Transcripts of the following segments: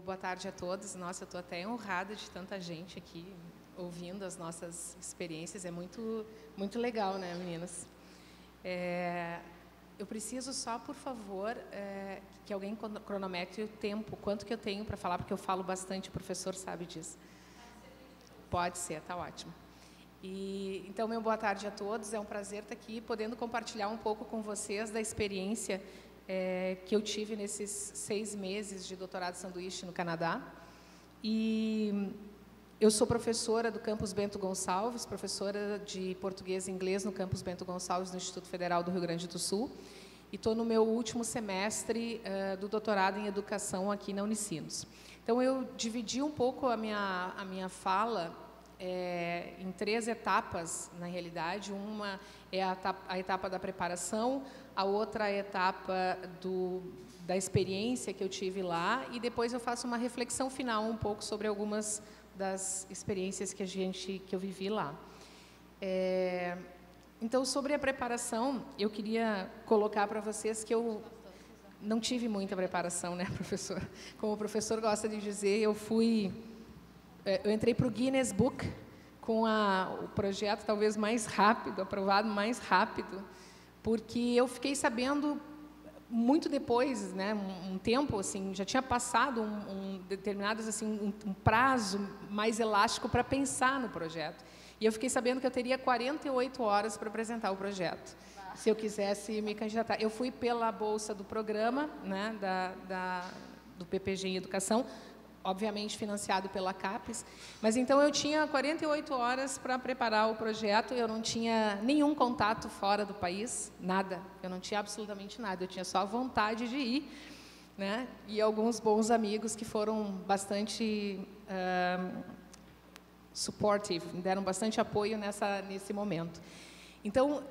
Boa tarde a todos. Nossa, eu estou até honrada de tanta gente aqui ouvindo as nossas experiências. É muito legal, né, meninas? Eu preciso só, por favor, que alguém cronometre o tempo, quanto que eu tenho para falar, porque eu falo bastante, o professor sabe disso. Pode ser, tá ótimo. Então, meu boa tarde a todos. É um prazer estar aqui, podendo compartilhar um pouco com vocês da experiência que eu tive nesses 6 meses de doutorado sanduíche no Canadá. E eu sou professora do Campus Bento Gonçalves, professora de português e inglês no Campus Bento Gonçalves, no Instituto Federal do Rio Grande do Sul. E estou no meu último semestre do doutorado em educação aqui na Unicinos. Então, eu dividi um pouco a minha fala em 3 etapas, na realidade. Uma é a etapa da preparação, a outra a etapa da experiência que eu tive lá, e depois eu faço uma reflexão final um pouco sobre algumas das experiências que eu vivi lá. Então, sobre a preparação, eu queria colocar para vocês que eu não tive muita preparação, né, professor? Como o professor gosta de dizer, eu entrei para o Guinness Book com o projeto talvez mais rápido, aprovado mais rápido, porque eu fiquei sabendo muito depois, né, um tempo, assim, já tinha passado um prazo mais elástico para pensar no projeto. E eu fiquei sabendo que eu teria 48 horas para apresentar o projeto, se eu quisesse me candidatar. Eu fui pela bolsa do programa, né, do PPG em Educação, obviamente financiado pela CAPES, mas então eu tinha 48 horas para preparar o projeto. Eu não tinha nenhum contato fora do país, nada, eu não tinha absolutamente nada, eu tinha só a vontade de ir, né? E alguns bons amigos que foram bastante supportive, me deram bastante apoio nesse momento. Então,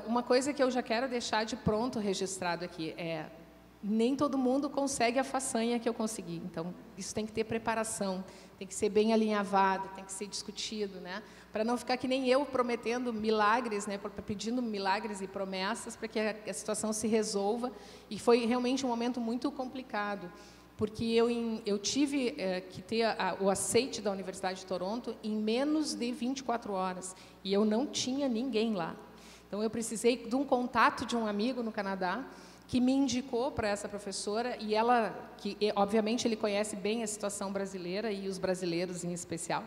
uma coisa que eu já quero deixar de pronto registrado aqui é: nem todo mundo consegue a façanha que eu consegui. Então, isso tem que ter preparação, tem que ser bem alinhavado, tem que ser discutido, né? Para não ficar que nem eu prometendo milagres, né? Pedindo milagres e promessas para que a situação se resolva. E foi realmente um momento muito complicado, porque eu tive que ter o aceite da Universidade de Toronto em menos de 24 horas, e eu não tinha ninguém lá. Então, eu precisei de um contato de um amigo no Canadá, que me indicou para essa professora, e obviamente, ele conhece bem a situação brasileira e os brasileiros em especial,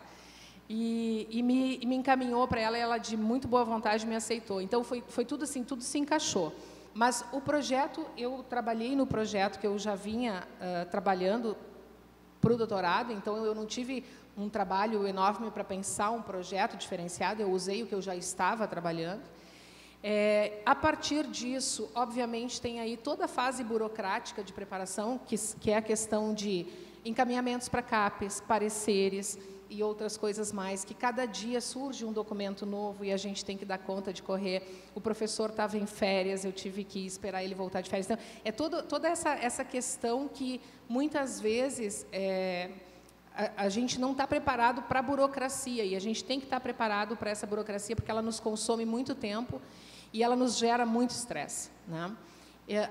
e me encaminhou para ela, e ela, de muito boa vontade, me aceitou. Então, foi tudo assim, tudo se encaixou. Mas o projeto, eu trabalhei no projeto que eu já vinha trabalhando para o doutorado, então eu não tive um trabalho enorme para pensar um projeto diferenciado, eu usei o que eu já estava trabalhando. A partir disso, obviamente, tem aí toda a fase burocrática de preparação, que é a questão de encaminhamentos para CAPES, pareceres e outras coisas mais, que cada dia surge um documento novo e a gente tem que dar conta de correr. O professor estava em férias, eu tive que esperar ele voltar de férias. Então, é toda essa questão que, muitas vezes, a gente não está preparado para a burocracia, e a gente tem que estar preparado para essa burocracia, porque ela nos consome muito tempo e ela nos gera muito estresse, né?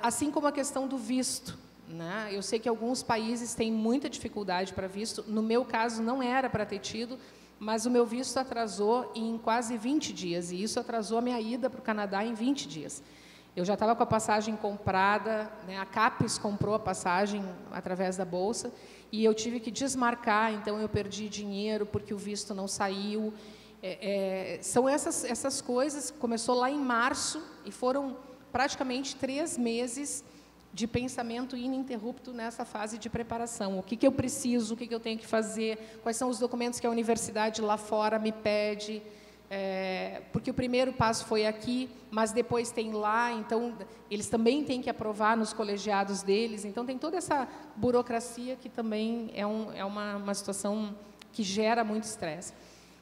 Assim como a questão do visto, né? Eu sei que alguns países têm muita dificuldade para visto. No meu caso, não era para ter tido, mas o meu visto atrasou em quase 20 dias, e isso atrasou a minha ida para o Canadá em 20 dias. Eu já estava com a passagem comprada, né? A CAPES comprou a passagem através da bolsa, e eu tive que desmarcar, então eu perdi dinheiro porque o visto não saiu. São essas coisas. Começou lá em março e foram praticamente 3 meses de pensamento ininterrupto nessa fase de preparação. O que eu preciso, o que eu tenho que fazer, quais são os documentos que a universidade lá fora me pede, porque o primeiro passo foi aqui, mas depois tem lá, então eles também têm que aprovar nos colegiados deles. Então, tem toda essa burocracia que também é uma situação que gera muito estresse.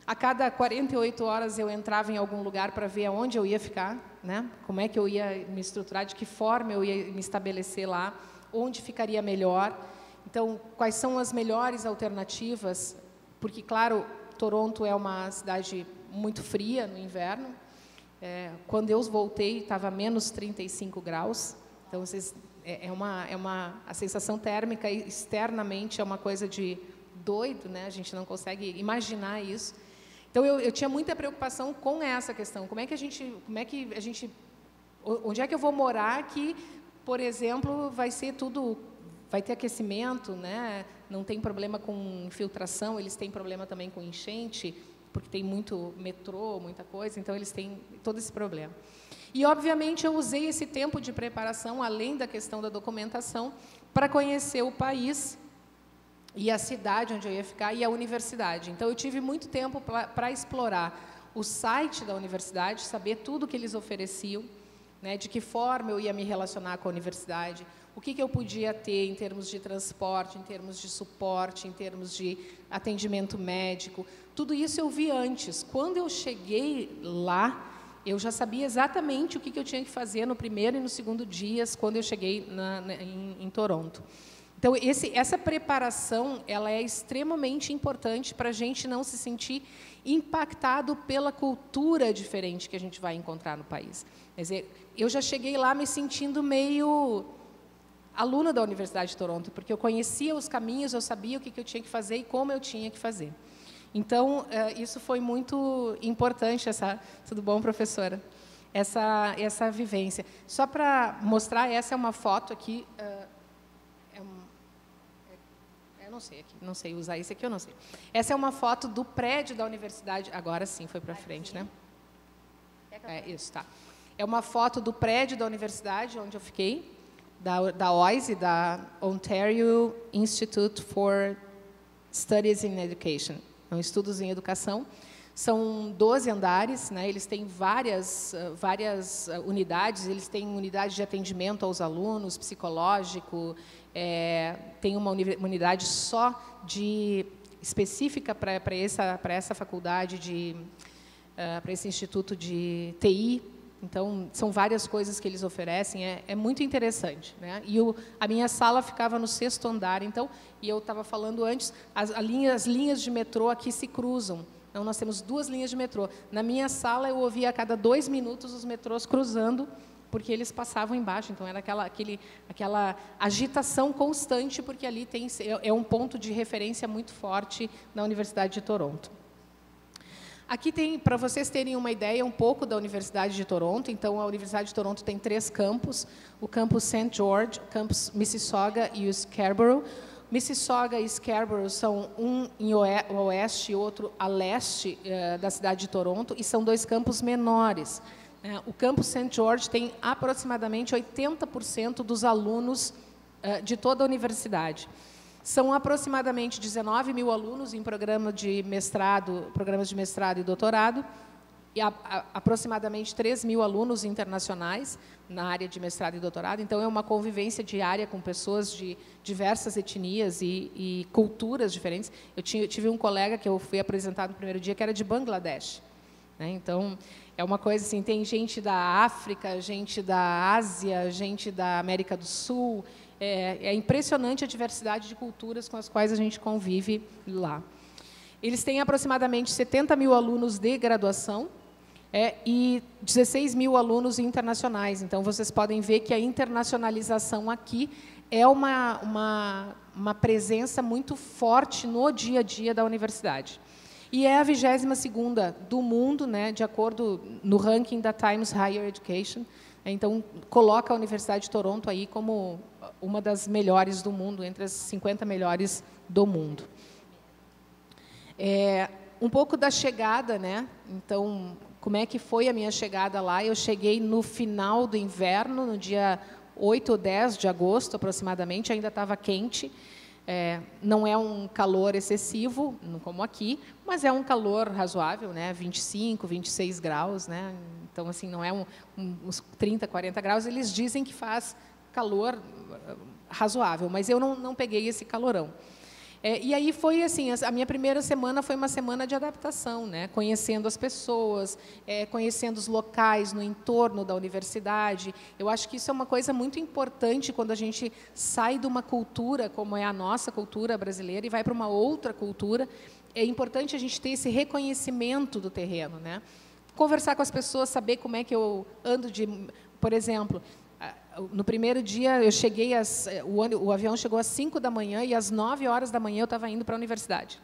A cada 48 horas eu entrava em algum lugar para ver aonde eu ia ficar, né? Como é que eu ia me estruturar, de que forma eu ia me estabelecer lá, onde ficaria melhor. Então, quais são as melhores alternativas? Porque, claro, Toronto é uma cidade muito fria no inverno. Quando eu voltei, estava menos 35 graus. Então, a sensação térmica externamente é uma coisa de doido, né? A gente não consegue imaginar isso. Então eu tinha muita preocupação com essa questão. Onde é que eu vou morar que, por exemplo, vai ter aquecimento, né? Não tem problema com infiltração, eles têm problema também com enchente, porque tem muito metrô, muita coisa, então eles têm todo esse problema. E, obviamente, eu usei esse tempo de preparação, além da questão da documentação, para conhecer o país e a cidade onde eu ia ficar e a universidade. Então, eu tive muito tempo para explorar o site da universidade, saber tudo que eles ofereciam, né, de que forma eu ia me relacionar com a universidade, o que eu podia ter em termos de transporte, em termos de suporte, em termos de atendimento médico. Tudo isso eu vi antes. Quando eu cheguei lá, eu já sabia exatamente o que eu tinha que fazer no primeiro e no segundo dias, quando eu cheguei em Toronto. Então, essa preparação ela é extremamente importante para a gente não se sentir impactado pela cultura diferente que a gente vai encontrar no país. Quer dizer, eu já cheguei lá me sentindo meio aluna da Universidade de Toronto, porque eu conhecia os caminhos, eu sabia o que eu tinha que fazer e como eu tinha que fazer. Então, isso foi muito importante, tudo bom, professora? Essa vivência. Só para mostrar, essa é uma foto aqui, eu não sei usar isso aqui, eu não sei. Essa é uma foto do prédio da universidade, agora sim, foi para frente, né? Isso, tá. É uma foto do prédio da universidade, onde eu fiquei, da OISE, da Ontario Institute for Studies in Education. Estudos em educação, são 12 andares, né? Eles têm várias unidades, eles têm unidade de atendimento aos alunos, psicológico, tem uma unidade só específica para essa faculdade, para esse instituto de TI. Então, são várias coisas que eles oferecem, é muito interessante, né? E a minha sala ficava no 6º andar, então, e eu estava falando antes, as linhas de metrô aqui se cruzam. Então, nós temos 2 linhas de metrô. Na minha sala, eu ouvia a cada 2 minutos os metrôs cruzando, porque eles passavam embaixo, então era aquela agitação constante, porque ali é um ponto de referência muito forte na Universidade de Toronto. Aqui tem, para vocês terem uma ideia, um pouco da Universidade de Toronto. Então, a Universidade de Toronto tem 3 campos. O campus St. George, o campus Mississauga e o Scarborough. Mississauga e Scarborough são um em oeste e outro a leste da cidade de Toronto, e são 2 campos menores. O campus St. George tem aproximadamente 80% dos alunos de toda a universidade. São aproximadamente 19 mil alunos em programas de mestrado e doutorado, e aproximadamente 3 mil alunos internacionais na área de mestrado e doutorado. Então, é uma convivência diária com pessoas de diversas etnias e culturas diferentes. Eu tive um colega que eu fui apresentado no primeiro dia, que era de Bangladesh, né? Então, é uma coisa assim, tem gente da África, gente da Ásia, gente da América do Sul. É impressionante a diversidade de culturas com as quais a gente convive lá. Eles têm aproximadamente 70 mil alunos de graduação e 16 mil alunos internacionais. Então, vocês podem ver que a internacionalização aqui é uma presença muito forte no dia a dia da universidade. E é a 22ª do mundo, né, de acordo no ranking da Times Higher Education. Então, coloca a Universidade de Toronto aí como uma das melhores do mundo, entre as 50 melhores do mundo. Um pouco da chegada, né? Então, como é que foi a minha chegada lá? Eu cheguei no final do inverno, no dia 8 ou 10 de agosto, aproximadamente, ainda estava quente. Não é um calor excessivo, como aqui, mas é um calor razoável, né? 25, 26 graus, né? Então, assim, não é uns 30, 40 graus. Eles dizem que faz calor razoável, mas eu não peguei esse calorão. E aí foi assim, a minha primeira semana foi uma semana de adaptação, né? Conhecendo as pessoas, conhecendo os locais no entorno da universidade. Eu acho que isso é uma coisa muito importante quando a gente sai de uma cultura, como é a nossa cultura brasileira, e vai para uma outra cultura. É importante a gente ter esse reconhecimento do terreno, né? Conversar com as pessoas, saber como é que eu ando por exemplo, no primeiro dia, eu cheguei, o avião chegou às 5 da manhã e às 9 horas da manhã eu estava indo para a universidade.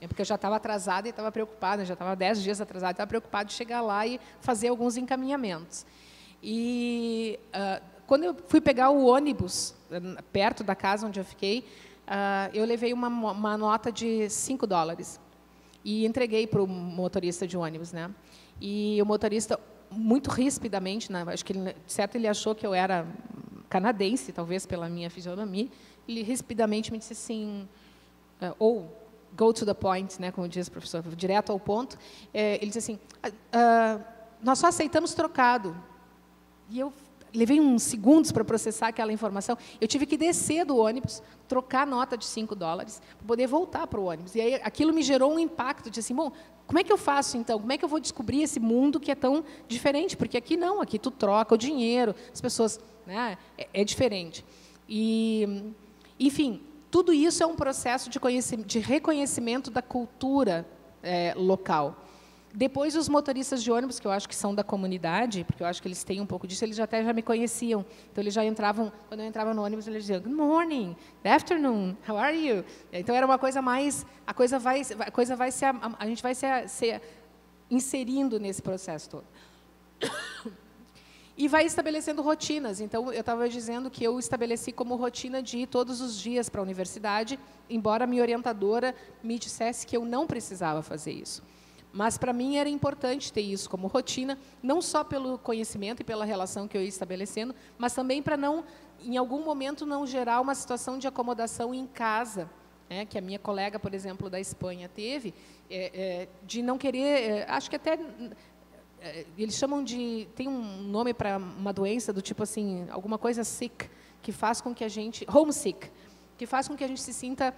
Porque eu já estava atrasada e estava preocupada, já estava 10 dias atrasada, estava preocupada de chegar lá e fazer alguns encaminhamentos. E quando eu fui pegar o ônibus, perto da casa onde eu fiquei, eu levei uma nota de $5 e entreguei para o motorista de ônibus, né? E o motorista, muito rispidamente, né, acho que ele achou que eu era canadense, talvez pela minha fisionomia, ele rispidamente me disse assim, ou go to the point, né, como diz o professor, direto ao ponto. Ele disse assim, nós só aceitamos trocado. E eu levei uns segundos para processar aquela informação. Eu tive que descer do ônibus, trocar a nota de $5, para poder voltar para o ônibus. E aí aquilo me gerou um impacto de assim, bom, como é que eu faço então? Como é que eu vou descobrir esse mundo que é tão diferente? Porque aqui não, aqui tu troca o dinheiro, as pessoas, né, é diferente. E, enfim, tudo isso é um processo de reconhecimento da cultura local. Depois, os motoristas de ônibus, que eu acho que são da comunidade, porque eu acho que eles têm um pouco disso, eles até já me conheciam. Então, eles já entravam, quando eu entrava no ônibus, eles diziam, good morning, good afternoon, how are you? Então, era uma coisa mais, a gente vai se inserindo nesse processo todo. E vai estabelecendo rotinas. Então, eu estava dizendo que eu estabeleci como rotina de ir todos os dias para a universidade, embora a minha orientadora me dissesse que eu não precisava fazer isso. Mas, para mim, era importante ter isso como rotina, não só pelo conhecimento e pela relação que eu ia estabelecendo, mas também para não, em algum momento, não gerar uma situação de acomodação em casa, né, que a minha colega, por exemplo, da Espanha teve, de não querer, acho que até... eles chamam de... Tem um nome para uma doença do tipo assim, alguma coisa sick, que faz com que a gente... Homesick, que faz com que a gente se sinta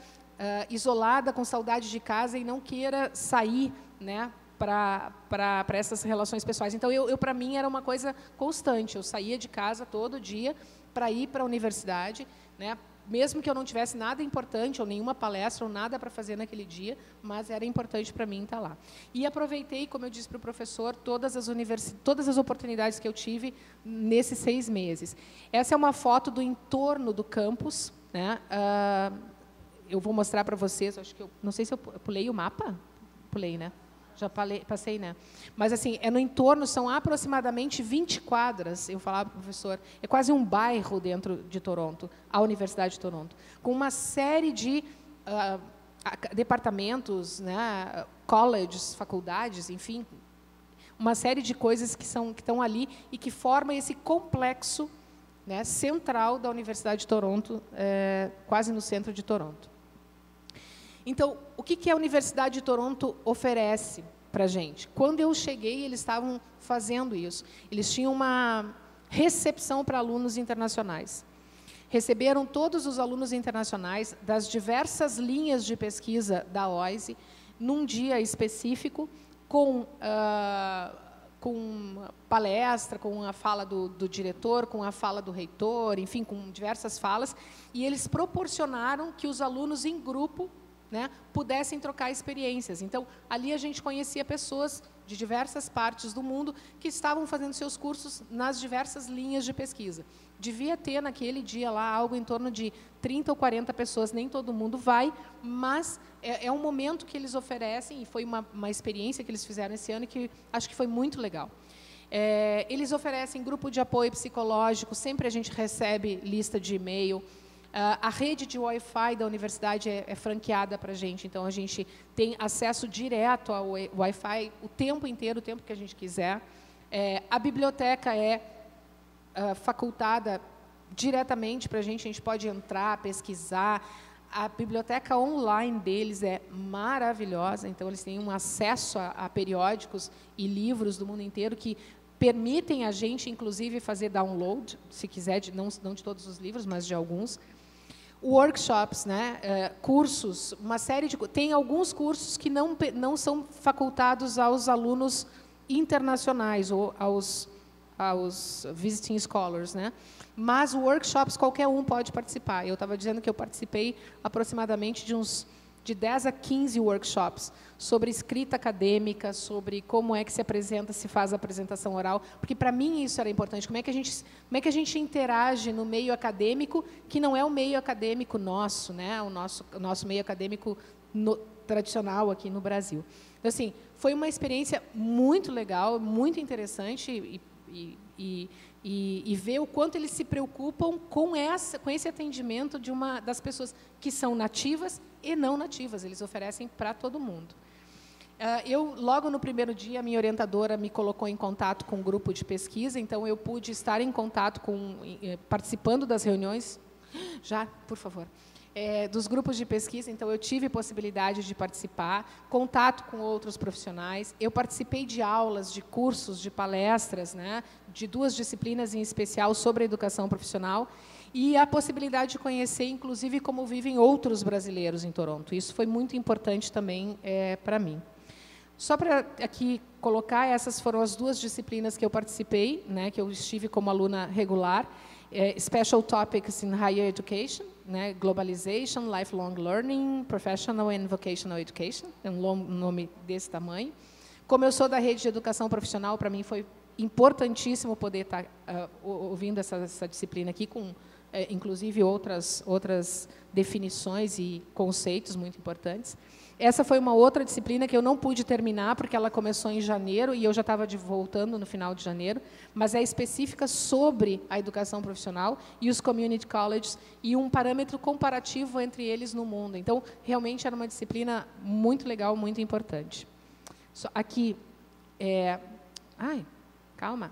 isolada, com saudade de casa e não queira sair, né, para essas relações pessoais. Então, para mim, era uma coisa constante. Eu saía de casa todo dia para ir para a universidade, né, mesmo que eu não tivesse nada importante, ou nenhuma palestra, ou nada para fazer naquele dia, mas era importante para mim estar lá. E aproveitei, como eu disse para o professor, todas as oportunidades que eu tive nesses 6 meses. Essa é uma foto do entorno do campus, né? Eu vou mostrar para vocês, acho que não sei se eu pulei o mapa. Pulei, né? Já passei, né? Mas, assim, no entorno, são aproximadamente 20 quadras, eu falava para o professor, é quase um bairro dentro de Toronto, a Universidade de Toronto, com uma série de departamentos, né, colleges, faculdades, enfim, uma série de coisas que estão ali e que formam esse complexo, né, central da Universidade de Toronto, quase no centro de Toronto. Então, o que a Universidade de Toronto oferece para a gente? Quando eu cheguei, eles estavam fazendo isso. Eles tinham uma recepção para alunos internacionais. Receberam todos os alunos internacionais das diversas linhas de pesquisa da OISE, num dia específico, com palestra, com a fala do diretor, com a fala do reitor, enfim, com diversas falas, e eles proporcionaram que os alunos em grupo, né, pudessem trocar experiências. Então, ali a gente conhecia pessoas de diversas partes do mundo que estavam fazendo seus cursos nas diversas linhas de pesquisa. Devia ter, naquele dia lá, algo em torno de 30 ou 40 pessoas, nem todo mundo vai, mas é um momento que eles oferecem, e foi uma experiência que eles fizeram esse ano, que acho que foi muito legal. Eles oferecem grupo de apoio psicológico, sempre a gente recebe lista de e-mail. A rede de Wi-Fi da universidade é franqueada para a gente, então a gente tem acesso direto ao Wi-Fi o tempo inteiro, o tempo que a gente quiser. A biblioteca é facultada diretamente para a gente pode entrar, pesquisar. A biblioteca online deles é maravilhosa, então eles têm um acesso a periódicos e livros do mundo inteiro que permitem a gente, inclusive, fazer download, se quiser, não de todos os livros, mas de alguns. Workshops, né, cursos, uma série de... Tem alguns cursos que não são facultados aos alunos internacionais ou aos visiting scholars, né? Mas workshops qualquer um pode participar. Eu estava dizendo que eu participei aproximadamente de uns de 10 a 15 workshops sobre escrita acadêmica, sobre como é que se apresenta, se faz a apresentação oral, porque para mim isso era importante. Como é que a gente interage no meio acadêmico, que não é o meio acadêmico nosso, né? O nosso meio acadêmico tradicional aqui no Brasil. Então, assim, foi uma experiência muito legal, muito interessante e ver o quanto eles se preocupam com esse atendimento das pessoas que são nativas e não nativas. Eles oferecem para todo mundo. Logo no primeiro dia, a minha orientadora me colocou em contato com um grupo de pesquisa, então eu pude estar em contato participando das reuniões, por favor, dos grupos de pesquisa, então eu tive possibilidade de participar, contato com outros profissionais, eu participei de aulas, de cursos, de palestras, né, de 2 disciplinas em especial sobre a educação profissional, e a possibilidade de conhecer, inclusive, como vivem outros brasileiros em Toronto. Isso foi muito importante também para mim. Só para aqui colocar, essas foram as 2 disciplinas que eu participei, né, que eu estive como aluna regular, Special Topics in Higher Education, né, Globalization, Lifelong Learning, Professional and Vocational Education, é um nome desse tamanho. Como eu sou da rede de educação profissional, para mim foi importantíssimo poder estar ouvindo essa disciplina aqui, com inclusive outras definições e conceitos muito importantes. Essa foi uma outra disciplina que eu não pude terminar, porque ela começou em janeiro e eu já estava voltando no final de janeiro, mas é específica sobre a educação profissional e os community colleges e um parâmetro comparativo entre eles no mundo. Então, realmente era uma disciplina muito legal, muito importante. Aqui, calma.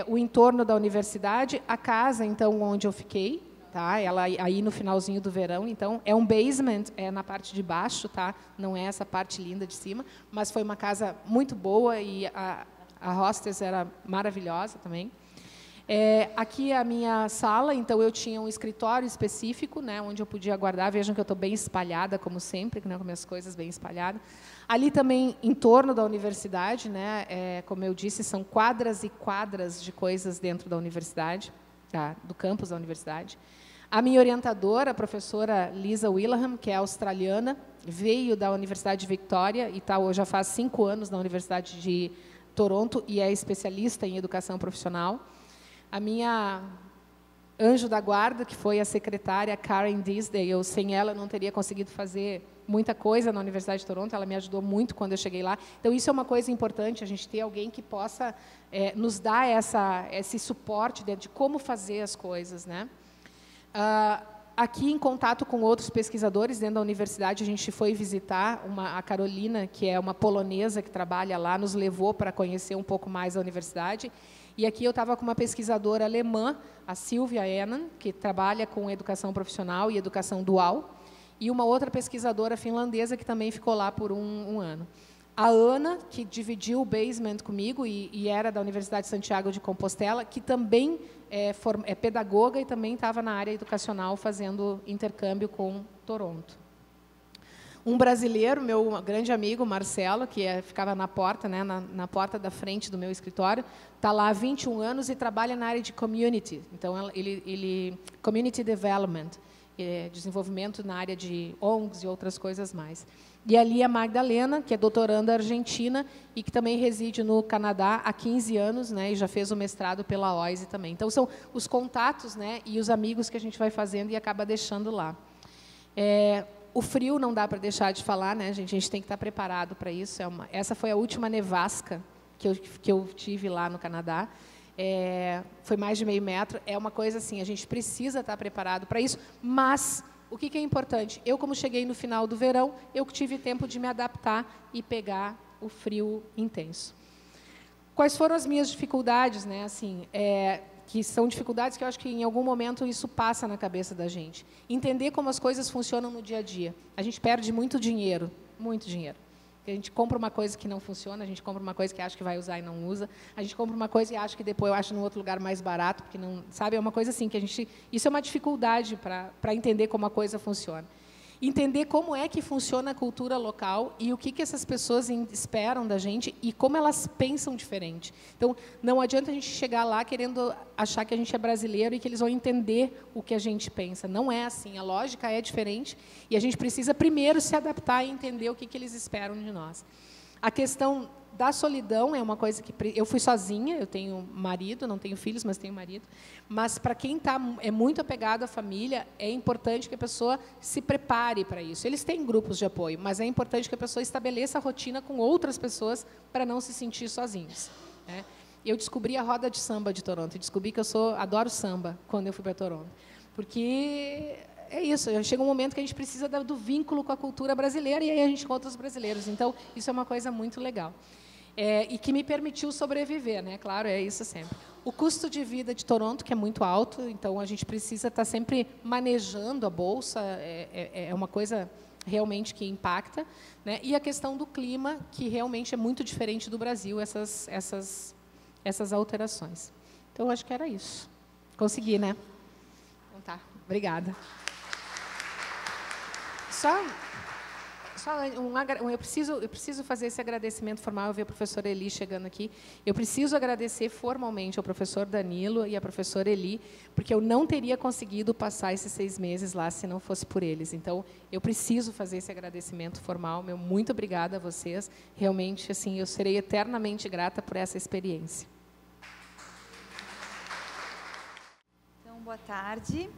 O entorno da universidade, a casa, então, onde eu fiquei. Tá? Ela aí no finalzinho do verão, então, é um basement, na parte de baixo, tá? Não é essa parte linda de cima, mas foi uma casa muito boa e a hostess era maravilhosa também. Aqui é a minha sala, então eu tinha um escritório específico, né, onde eu podia guardar. Vejam que eu estou bem espalhada, como sempre, né, com minhas coisas bem espalhadas. Ali também, em torno da universidade, né, como eu disse, são quadras e quadras de coisas dentro da universidade, do campus da universidade. A minha orientadora, a professora Lisa Wilhelm, que é australiana, veio da Universidade de Victoria e já faz 5 anos na Universidade de Toronto e é especialista em educação profissional. A minha anjo da guarda, que foi a secretária Karen Disdale, sem ela não teria conseguido fazer muita coisa na Universidade de Toronto, ela me ajudou muito quando eu cheguei lá. Então, isso é uma coisa importante, a gente ter alguém que possa nos dar esse suporte de como fazer as coisas, né? Aqui, em contato com outros pesquisadores dentro da universidade, a gente foi visitar a Carolina, que é uma polonesa que trabalha lá, nos levou para conhecer um pouco mais a universidade. E aqui eu estava com uma pesquisadora alemã, a Silvia Enan, que trabalha com educação profissional e educação dual, e uma outra pesquisadora finlandesa que também ficou lá por um ano. A Ana, que dividiu o basement comigo e era da Universidade de Santiago de Compostela, que também é pedagoga e também estava na área educacional fazendo intercâmbio com Toronto. Um brasileiro, meu grande amigo, Marcelo, que ficava na porta, né, na porta da frente do meu escritório, está lá há 21 anos e trabalha na área de community. Então, ele community development, desenvolvimento na área de ONGs e outras coisas mais. E ali a Magdalena, que é doutoranda argentina e que também reside no Canadá há 15 anos, né, e já fez o mestrado pela OISE também. Então, são os contatos, né, e os amigos que a gente vai fazendo e acaba deixando lá. O frio não dá para deixar de falar, né, gente? A gente tem que estar preparado para isso. Essa foi a última nevasca que eu tive lá no Canadá. Foi mais de meio metro. É uma coisa assim, a gente precisa estar preparado para isso, mas o que é importante? Eu, como cheguei no final do verão, eu tive tempo de me adaptar e pegar o frio intenso. Quais foram as minhas dificuldades, né? Assim, que são dificuldades que eu acho que em algum momento isso passa na cabeça da gente. Entender como as coisas funcionam no dia a dia. A gente perde muito dinheiro, muito dinheiro. A gente compra uma coisa que não funciona, a gente compra uma coisa que acha que vai usar e não usa, a gente compra uma coisa e acha que depois eu acho num outro lugar mais barato, porque não, sabe, é uma coisa assim que isso é uma dificuldade para entender como a coisa funciona. entender como é que funciona a cultura local e o que essas pessoas esperam da gente e como elas pensam diferente. Então, não adianta a gente chegar lá querendo achar que a gente é brasileiro e que eles vão entender o que a gente pensa. Não é assim, a lógica é diferente e a gente precisa primeiro se adaptar e entender o que eles esperam de nós. A questão da solidão é uma coisa que... Eu fui sozinha, eu tenho marido, não tenho filhos, mas tenho marido. Mas, para quem é muito apegado à família, é importante que a pessoa se prepare para isso. Eles têm grupos de apoio, mas é importante que a pessoa estabeleça a rotina com outras pessoas para não se sentir sozinhos, né? Eu descobri a roda de samba de Toronto, descobri que adoro samba quando eu fui para Toronto. Porque... é isso, chega um momento que a gente precisa do vínculo com a cultura brasileira e aí a gente encontra os brasileiros. Então, isso é uma coisa muito legal. E que me permitiu sobreviver, né? Claro, é isso sempre. O custo de vida de Toronto, que é muito alto, então a gente precisa estar sempre manejando a bolsa, é uma coisa realmente que impacta, né? E a questão do clima, que realmente é muito diferente do Brasil, essas alterações. Então, acho que era isso. Consegui, né? Então tá, obrigada. Eu preciso fazer esse agradecimento formal. Eu vi a professora Eli chegando aqui. Eu preciso agradecer formalmente ao professor Danilo e à professora Eli, porque eu não teria conseguido passar esses 6 meses lá se não fosse por eles. Então, eu preciso fazer esse agradecimento formal. Muito obrigada a vocês. Realmente, assim, eu serei eternamente grata por essa experiência. Então, boa tarde.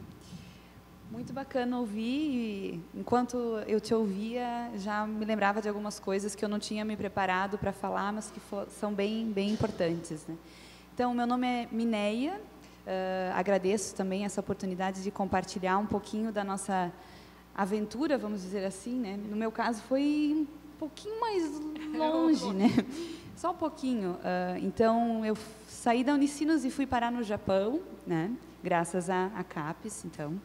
Muito bacana ouvir, e enquanto eu te ouvia, já me lembrava de algumas coisas que eu não tinha me preparado para falar, mas que são bem importantes, né? Então, meu nome é Mineia, agradeço também essa oportunidade de compartilhar um pouquinho da nossa aventura, vamos dizer assim, né? No meu caso, foi um pouquinho mais longe, né? Só um pouquinho. Então, eu saí da Unicinos e fui parar no Japão, né? Graças à CAPES, então...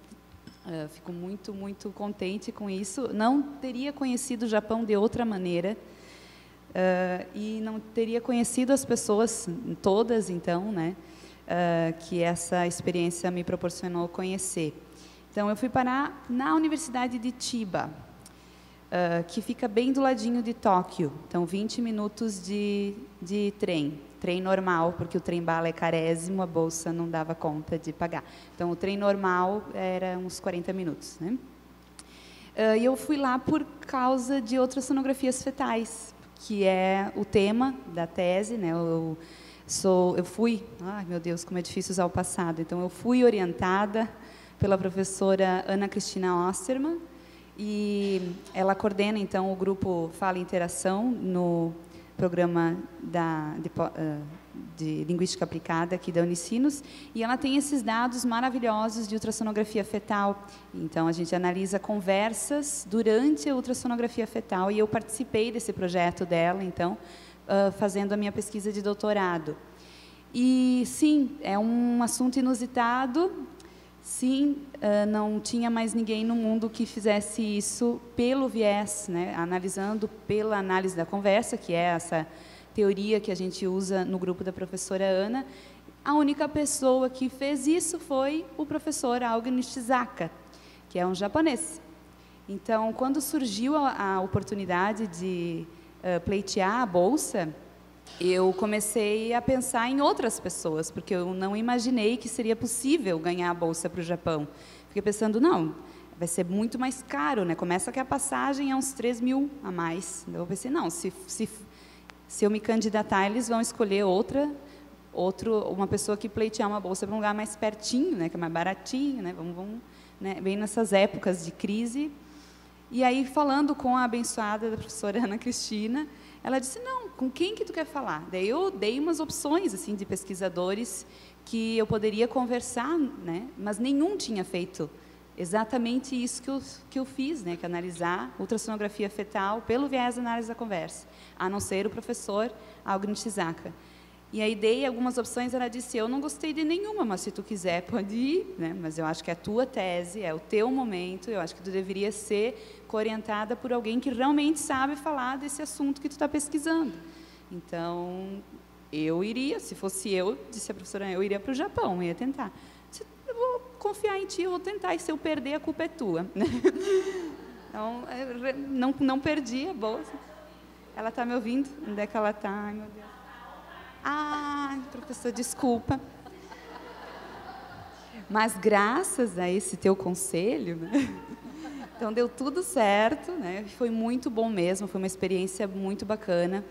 fico muito contente com isso. Não teria conhecido o Japão de outra maneira e não teria conhecido as pessoas todas, então, né, que essa experiência me proporcionou conhecer. Então, eu fui parar na Universidade de Chiba, que fica bem do ladinho de Tóquio. Então, 20 minutos de trem normal, porque o trem-bala é carésimo, a bolsa não dava conta de pagar. Então, o trem normal era uns 40 minutos, né? E eu fui lá por causa de ultrassonografias fetais, que é o tema da tese, né? Eu fui... Ai, meu Deus, como é difícil usar o passado. Então, eu fui orientada pela professora Ana Cristina Osterman, e ela coordena, então, o grupo Fala e Interação no programa de Linguística Aplicada aqui da Unicinos, e ela tem esses dados maravilhosos de ultrassonografia fetal. Então, a gente analisa conversas durante a ultrassonografia fetal, e eu participei desse projeto dela, então, fazendo a minha pesquisa de doutorado. E, sim, é um assunto inusitado. Sim, não tinha mais ninguém no mundo que fizesse isso pelo viés, né? Analisando pela análise da conversa, que é essa teoria que a gente usa no grupo da professora Ana. A única pessoa que fez isso foi o professor Aoki Nishizaka, que é um japonês. Então, quando surgiu a oportunidade de pleitear a bolsa, eu comecei a pensar em outras pessoas, porque eu não imaginei que seria possível ganhar a bolsa para o Japão. Fiquei pensando, não, vai ser muito mais caro, né? Começa que a passagem é uns 3 mil a mais. Eu pensei, não, se eu me candidatar, eles vão escolher uma pessoa que pleitear uma bolsa para um lugar mais pertinho, né? Que é mais baratinho, né? Né? Bem nessas épocas de crise. E aí, falando com a abençoada da professora Ana Cristina, ela disse, não, com quem que tu quer falar? Daí eu dei umas opções assim, de pesquisadores que eu poderia conversar, né? Mas nenhum tinha feito exatamente isso que eu fiz, né? Que é analisar ultrassonografia fetal pelo viés da análise da conversa, a não ser o professor Aoki Nishizaka. E aí dei algumas opções, ela disse, eu não gostei de nenhuma, mas se tu quiser pode ir, né? Mas eu acho que é a tua tese, é o teu momento, eu acho que tu deveria ser orientada por alguém que realmente sabe falar desse assunto que tu está pesquisando. Então, eu iria, se fosse eu, disse a professora, eu iria para o Japão, eu ia tentar. Disse, eu vou confiar em ti, eu vou tentar, e se eu perder, a culpa é tua. Não perdi a bolsa. Ela está me ouvindo? Onde é que ela está? Ai, meu Deus. Ah, professor, desculpa. Mas graças a esse teu conselho, né? Então deu tudo certo, né? Foi muito bom mesmo, foi uma experiência muito bacana.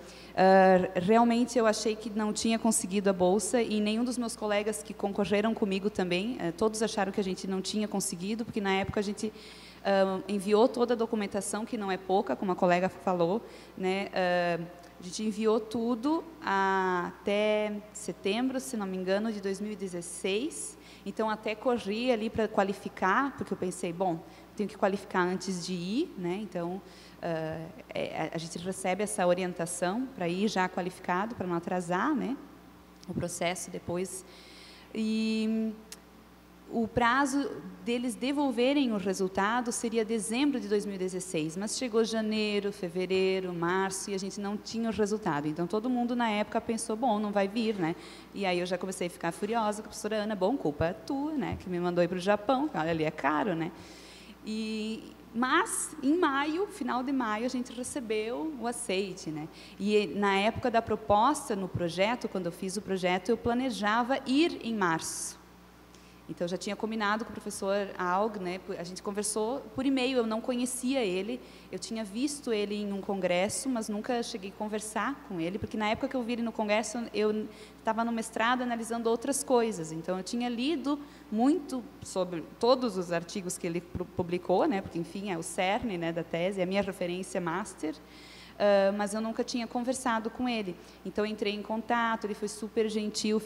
Realmente eu achei que não tinha conseguido a bolsa e nenhum dos meus colegas que concorreram comigo também, todos acharam que a gente não tinha conseguido, porque na época a gente enviou toda a documentação, que não é pouca, como a colega falou, né? A gente enviou tudo até setembro, se não me engano, de 2016. Então, até corri ali para qualificar, porque eu pensei, bom, tenho que qualificar antes de ir, né? Então, a gente recebe essa orientação para ir já qualificado, para não atrasar, né? O processo depois. E o prazo deles devolverem o resultado seria dezembro de 2016, mas chegou janeiro, fevereiro, março e a gente não tinha o resultado. Então, todo mundo na época pensou, bom, não vai vir, né? E aí eu já comecei a ficar furiosa com a professora Ana, bom, culpa é tua, né? Que me mandou ir para o Japão, olha, ali é caro, né? Mas, em maio, final de maio, a gente recebeu o aceite, né? E na época da proposta no projeto, quando eu fiz o projeto, eu planejava ir em março. Então, eu já tinha combinado com o professor Aug, né? A gente conversou por e-mail, eu não conhecia ele, eu tinha visto ele em um congresso, mas nunca cheguei a conversar com ele, porque na época que eu vi ele no congresso, eu estava no mestrado analisando outras coisas, então eu tinha lido muito sobre todos os artigos que ele publicou, né? Porque, enfim, é o cerne, né, da tese, é a minha referência master, mas eu nunca tinha conversado com ele. Então, eu entrei em contato, ele foi super gentil,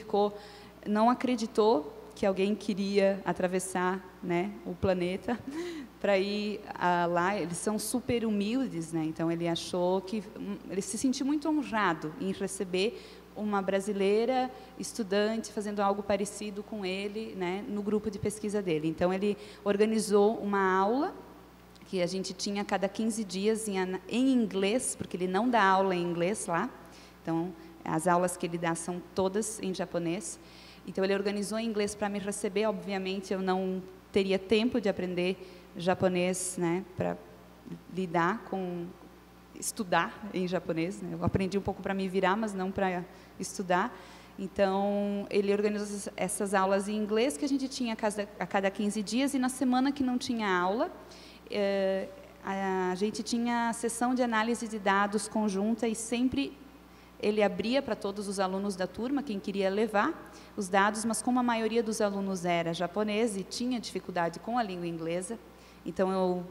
não acreditou que alguém queria atravessar, né, o planeta para ir lá. Eles são super humildes, né? Então ele achou que ele se sentiu muito honrado em receber uma brasileira estudante fazendo algo parecido com ele, né, no grupo de pesquisa dele. Então ele organizou uma aula que a gente tinha a cada 15 dias em inglês, porque ele não dá aula em inglês lá. Então as aulas que ele dá são todas em japonês. Então, ele organizou em inglês para me receber. Obviamente, eu não teria tempo de aprender japonês, né, para estudar em japonês, né? Eu aprendi um pouco para me virar, mas não para estudar. Então, ele organizou essas aulas em inglês que a gente tinha a cada 15 dias, e na semana que não tinha aula, a gente tinha a sessão de análise de dados conjunta e sempre ele abria para todos os alunos da turma, quem queria levar os dados, mas como a maioria dos alunos era japonês e tinha dificuldade com a língua inglesa, então eu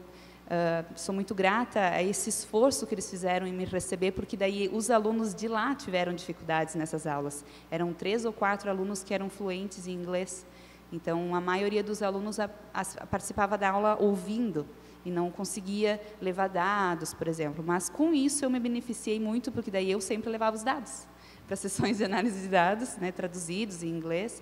sou muito grata a esse esforço que eles fizeram em me receber, porque daí os alunos de lá tiveram dificuldades nessas aulas. Eram 3 ou 4 alunos que eram fluentes em inglês, então a maioria dos alunos participava da aula ouvindo, e não conseguia levar dados, por exemplo. Mas, com isso, eu me beneficiei muito, porque daí eu sempre levava os dados para sessões de análise de dados, né, traduzidos em inglês.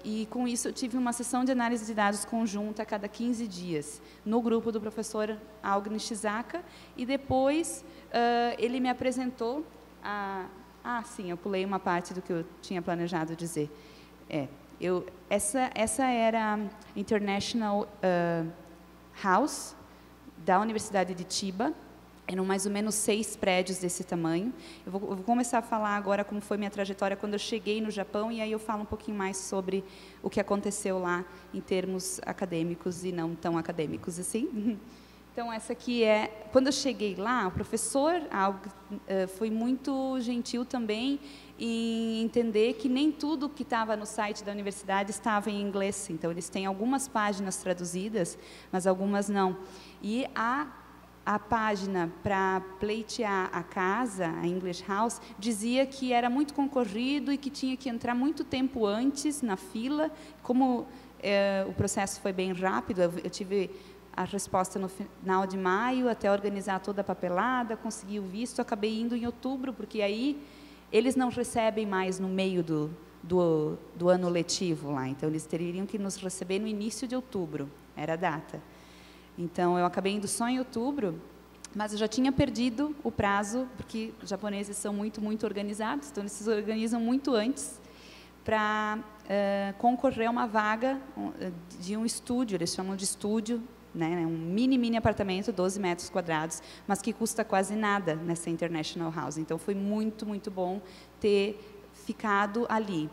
E, com isso, eu tive uma sessão de análise de dados conjunta a cada 15 dias, no grupo do professor Aug Nishizaka, e depois ele me apresentou sim, eu pulei uma parte do que eu tinha planejado dizer. Essa era a International House, da Universidade de Chiba. Eram mais ou menos 6 prédios desse tamanho. Eu vou começar a falar agora como foi minha trajetória quando eu cheguei no Japão, e aí eu falo um pouquinho mais sobre o que aconteceu lá em termos acadêmicos e não tão acadêmicos assim. Então, essa aqui é... Quando eu cheguei lá, o professor foi muito gentil também em entender que nem tudo que estava no site da universidade estava em inglês. Então, eles têm algumas páginas traduzidas, mas algumas não. E a página para pleitear a casa, a English House, dizia que era muito concorrido e que tinha que entrar muito tempo antes na fila. Como o processo foi bem rápido, eu tive a resposta no final de maio, até organizar toda a papelada, consegui o visto, acabei indo em outubro, porque aí eles não recebem mais no meio do ano letivo lá, então eles teriam que nos receber no início de outubro, era a data. Então, eu acabei indo só em outubro, mas eu já tinha perdido o prazo, porque os japoneses são muito, muito organizados, então eles se organizam muito antes para concorrer a uma vaga de um estúdio, eles chamam de estúdio né? Um mini apartamento, 12 metros quadrados, mas que custa quase nada nessa International House. Então, foi muito, muito bom ter ficado ali.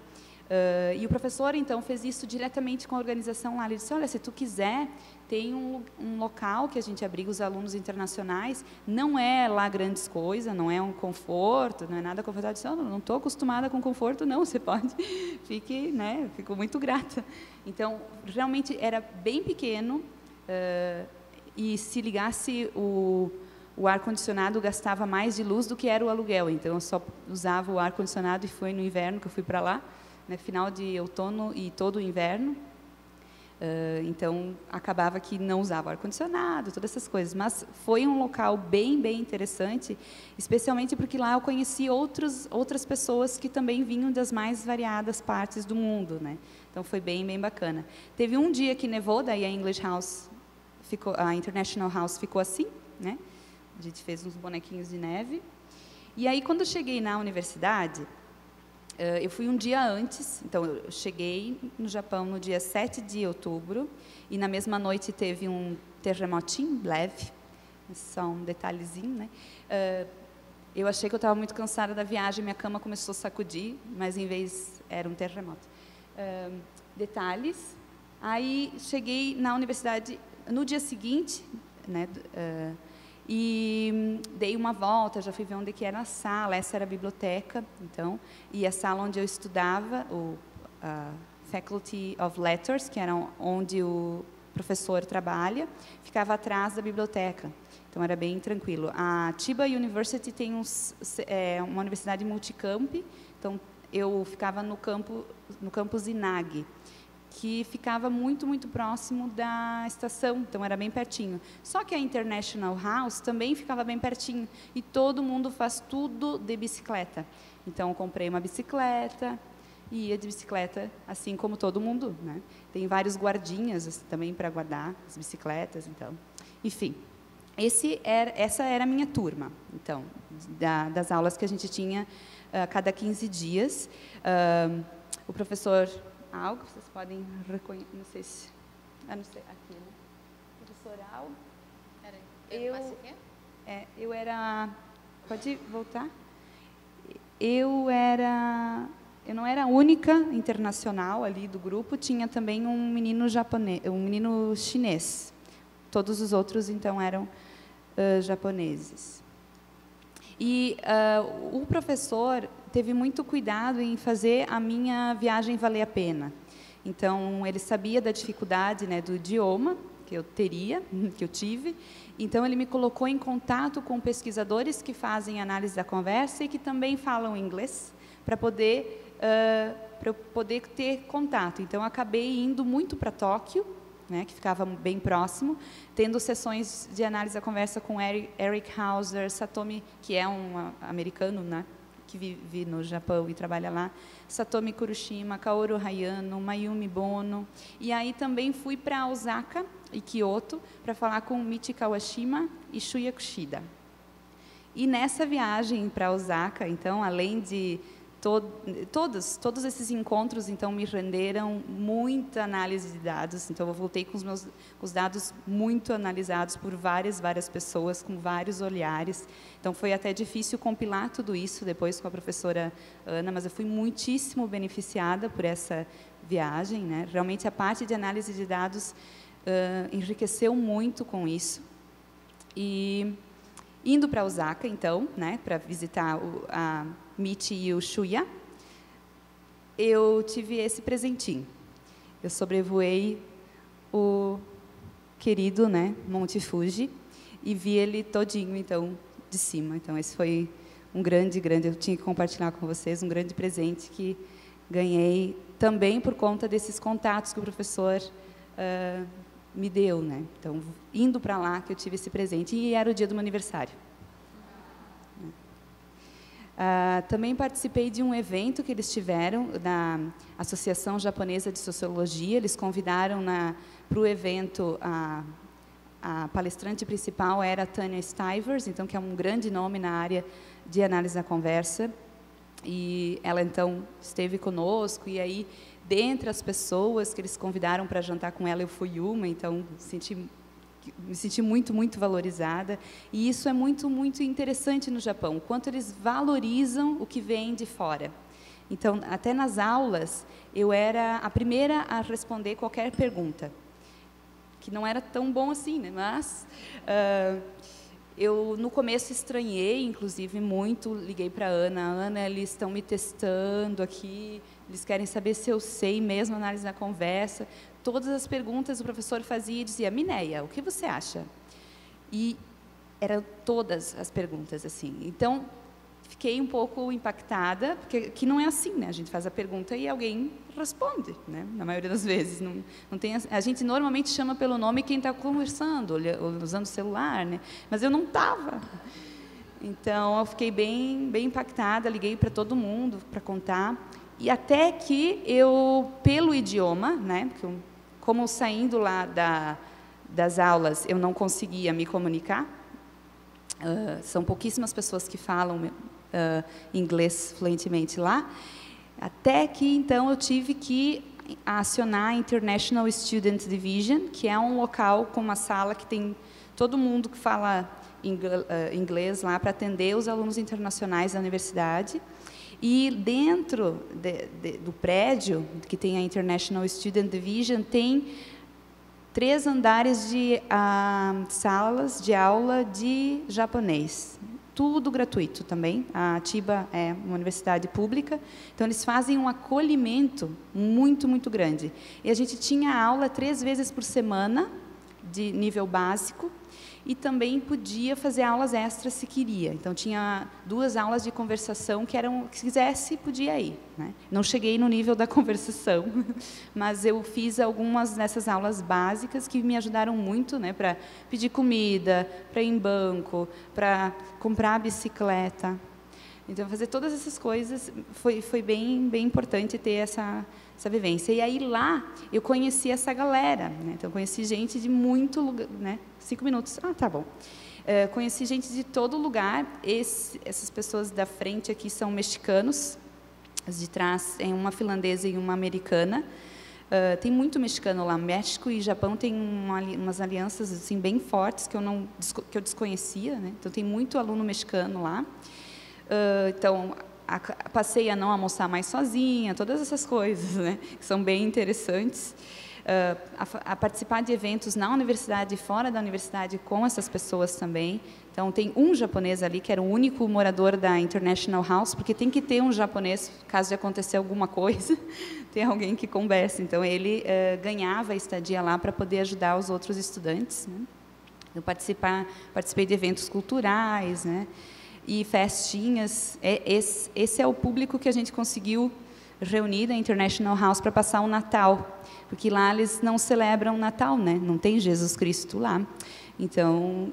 E o professor, então, fez isso diretamente com a organização lá. Ele disse, olha, se tu quiser, tem um local que a gente abriga os alunos internacionais, não é lá grandes coisas, não é um conforto, não é nada confortável. Eu disse, não estou acostumada com conforto, não, você pode, fique, né, fico muito grata. Então, realmente era bem pequeno, e se ligasse o ar-condicionado gastava mais de luz do que era o aluguel, então eu só usava o ar-condicionado e foi no inverno que eu fui para lá, né, final de outono e todo o inverno. Então, acabava que não usava ar-condicionado, todas essas coisas. Mas foi um local bem, bem interessante, especialmente porque lá eu conheci outras pessoas que também vinham das mais variadas partes do mundo, né? Então, foi bem, bem bacana. Teve um dia que nevou, daí a English House, a International House ficou assim, né? A gente fez uns bonequinhos de neve. E aí, quando eu cheguei na universidade, eu fui um dia antes, então eu cheguei no Japão no dia 7 de outubro, e na mesma noite teve um terremotinho leve, só um detalhezinho, né? Eu achei que eu estava muito cansada da viagem, minha cama começou a sacudir, mas em vez era um terremoto. Detalhes, aí cheguei na universidade no dia seguinte, né? E dei uma volta, já fui ver onde que era a sala, essa era a biblioteca, então, e a sala onde eu estudava, o Faculty of Letters, que era onde o professor trabalha, ficava atrás da biblioteca, então era bem tranquilo. A Chiba University tem uma universidade multicamp, então eu ficava no campus Inagi, que ficava muito, muito próximo da estação, então era bem pertinho. Só que a International House também ficava bem pertinho, e todo mundo faz tudo de bicicleta. Então, eu comprei uma bicicleta, e ia de bicicleta, assim como todo mundo, né? Tem vários guardinhas assim, também para guardar as bicicletas, então. Enfim, essa era a minha turma, então, das aulas que a gente tinha a cada 15 dias. O professor... Algo, vocês podem reconhecer, não sei se... não sei, aqui, né? Professor Algo. Eu era... Pode voltar? Eu não era a única internacional ali do grupo, tinha também um menino japonês, um menino chinês. Todos os outros, então, eram japoneses. E o professor teve muito cuidado em fazer a minha viagem valer a pena. Então, ele sabia da dificuldade, né, do idioma que eu tive. Então, ele me colocou em contato com pesquisadores que fazem análise da conversa e que também falam inglês, para eu poder ter contato. Então, eu acabei indo muito para Tóquio, né, que ficava bem próximo, tendo sessões de análise da conversa com Eric Hauser, Satomi, que é um americano, né, que vive no Japão e trabalha lá, Satomi Kurushima, Kaoru Hayano, Mayumi Bono. E aí também fui para Osaka e Kyoto para falar com Michi Kawashima e Shuya Kushida. E nessa viagem para Osaka, então, além de todos esses encontros, então, me renderam muita análise de dados. Então, eu voltei com os dados muito analisados por várias pessoas, com vários olhares. Então, foi até difícil compilar tudo isso depois com a professora Ana, mas eu fui muitíssimo beneficiada por essa viagem, né? Realmente, a parte de análise de dados enriqueceu muito com isso. E indo para Osaka, então, né, para visitar a Michi e o Shuya, eu tive esse presentinho. Eu sobrevoei o querido, né, Monte Fuji e vi ele todinho, então, de cima. Então, esse foi um grande, eu tinha que compartilhar com vocês, um grande presente que ganhei também por conta desses contatos que o professor me deu, né? Então, indo para lá que eu tive esse presente, e era o dia do meu aniversário. Também participei de um evento que eles tiveram na Associação Japonesa de Sociologia. Eles convidaram para o evento, a palestrante principal era a Tanya Stivers, então, que é um grande nome na área de análise da conversa. E ela, então, esteve conosco, e aí, dentre as pessoas que eles convidaram para jantar com ela, eu fui uma, então, senti me senti muito, muito valorizada. E isso é muito, muito interessante no Japão, o quanto eles valorizam o que vem de fora. Então, até nas aulas, eu era a primeira a responder qualquer pergunta, que não era tão bom assim, né? Mas eu, no começo, estranhei, inclusive, muito, liguei para a Ana, eles estão me testando aqui, eles querem saber se eu sei mesmo analisar a conversa. Todas as perguntas o professor fazia e dizia, Mineia, o que você acha? E eram todas as perguntas assim. Então, fiquei um pouco impactada, porque que não é assim, né? A gente faz a pergunta e alguém responde, né? Na maioria das vezes. Não tem, a gente normalmente chama pelo nome quem está conversando, usando o celular, né? Mas eu não estava. Então, eu fiquei bem impactada, liguei para todo mundo para contar. E até que eu, pelo idioma, né? Como saindo lá das aulas, eu não conseguia me comunicar. São pouquíssimas pessoas que falam inglês fluentemente lá. Até que, então, eu tive que acionar a International Student Division, que é um local com uma sala que tem todo mundo que fala inglês lá para atender os alunos internacionais da universidade. E dentro do prédio, que tem a International Student Division, tem 3 andares de salas de aula de japonês. Tudo gratuito também. A Chiba é uma universidade pública, então eles fazem um acolhimento muito, muito grande. E a gente tinha aula 3 vezes por semana, de nível básico, e também podia fazer aulas extras se queria. Então, tinha 2 aulas de conversação que eram, se quisesse, podia ir, né? Não cheguei no nível da conversação, mas eu fiz algumas dessas aulas básicas que me ajudaram muito, né, para pedir comida, para ir em banco, para comprar bicicleta. Então, fazer todas essas coisas foi bem importante ter essa vivência. E aí, lá, eu conheci essa galera, né? Então, conheci gente de muito lugar, né? 5 minutos, tá bom. Conheci gente de todo lugar. Essas pessoas da frente aqui são mexicanos, as de trás é uma finlandesa e uma americana. Tem muito mexicano lá. México e Japão têm umas alianças assim, bem fortes que eu desconhecia, né? Então, tem muito aluno mexicano lá. Então, passei a não almoçar mais sozinha, todas essas coisas, né, que são bem interessantes. A participar de eventos na universidade e fora da universidade com essas pessoas também. Então, tem um japonês ali, que era o único morador da International House, porque tem que ter um japonês, caso de acontecer alguma coisa, tem alguém que converse. Então, ele ganhava a estadia lá para poder ajudar os outros estudantes, né. Eu participei de eventos culturais, né, e festinhas. Esse é o público que a gente conseguiu reunir da International House para passar o Natal, porque lá eles não celebram Natal, né? Não tem Jesus Cristo lá. Então,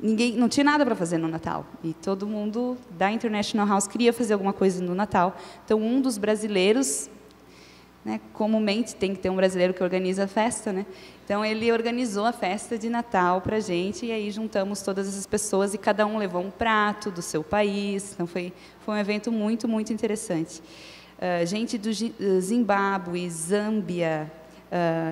não tinha nada para fazer no Natal. E todo mundo da International House queria fazer alguma coisa no Natal. Então, um dos brasileiros, né, comumente tem que ter um brasileiro que organiza a festa, né? Então, ele organizou a festa de Natal para a gente, e aí juntamos todas essas pessoas, e cada um levou um prato do seu país. Então, foi um evento muito, muito interessante. Gente do Zimbábue, Zâmbia,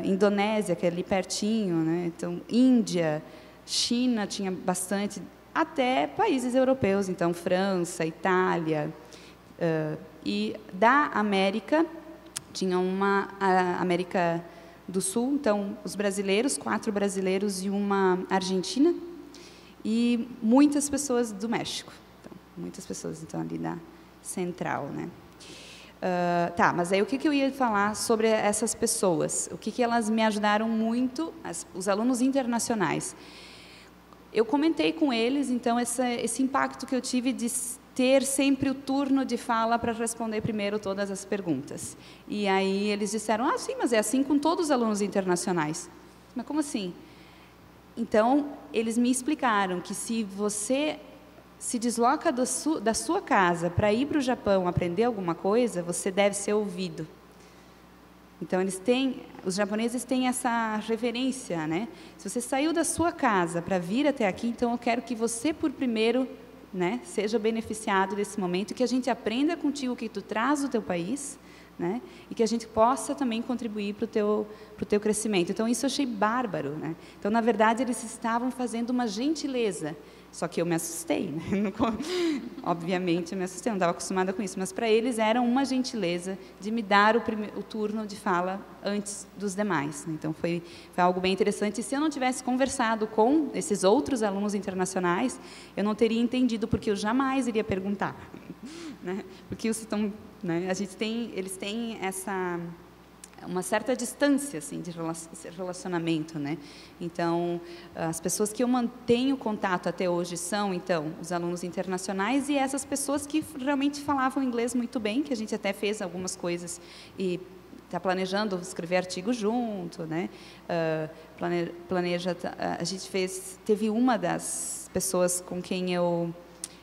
Indonésia, que é ali pertinho, né? Então, Índia, China tinha bastante, até países europeus, então, França, Itália. E da América, tinha a América do Sul, então, os brasileiros, 4 brasileiros e uma argentina, e muitas pessoas do México. Então, muitas pessoas, então, ali da central, né? Mas aí o que eu ia falar sobre essas pessoas? O que elas me ajudaram muito, os alunos internacionais. Eu comentei com eles, então, esse impacto que eu tive de ter sempre o turno de fala para responder primeiro todas as perguntas. E aí eles disseram, sim, mas é assim com todos os alunos internacionais. Mas como assim? Então, eles me explicaram que se você se desloca da sua casa para ir para o Japão aprender alguma coisa, você deve ser ouvido. Então, os japoneses têm essa reverência, né? Se você saiu da sua casa para vir até aqui, então eu quero que você, por primeiro, né, seja beneficiado desse momento, que a gente aprenda contigo o que tu traz do teu país, né? E que a gente possa também contribuir para o teu crescimento. Então, isso eu achei bárbaro, né? Então, na verdade, eles estavam fazendo uma gentileza. Só que eu me assustei, né? Obviamente, eu me assustei, não estava acostumada com isso. Mas, para eles, era uma gentileza de me dar o turno de fala antes dos demais, né? Então, foi algo bem interessante. E se eu não tivesse conversado com esses outros alunos internacionais, eu não teria entendido, porque eu jamais iria perguntar, né? Porque né? Eles têm uma certa distância assim de relacionamento, né? Então, as pessoas que eu mantenho contato até hoje são, então, os alunos internacionais e essas pessoas que realmente falavam inglês muito bem, que a gente até fez algumas coisas e está planejando escrever artigo junto, né? A gente teve uma das pessoas com quem eu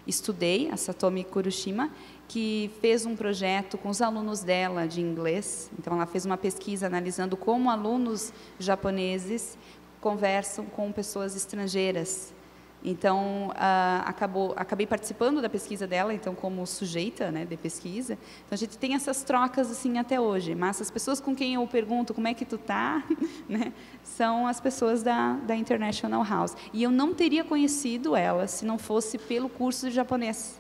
estudei, a Satomi Kurushima, que fez um projeto com os alunos dela de inglês. Então, ela fez uma pesquisa analisando como alunos japoneses conversam com pessoas estrangeiras. Então, acabei participando da pesquisa dela, então, como sujeita, né, de pesquisa. Então, a gente tem essas trocas assim até hoje. Mas as pessoas com quem eu pergunto como é que tu tá, né, são as pessoas da International House. E eu não teria conhecido ela se não fosse pelo curso de japonês.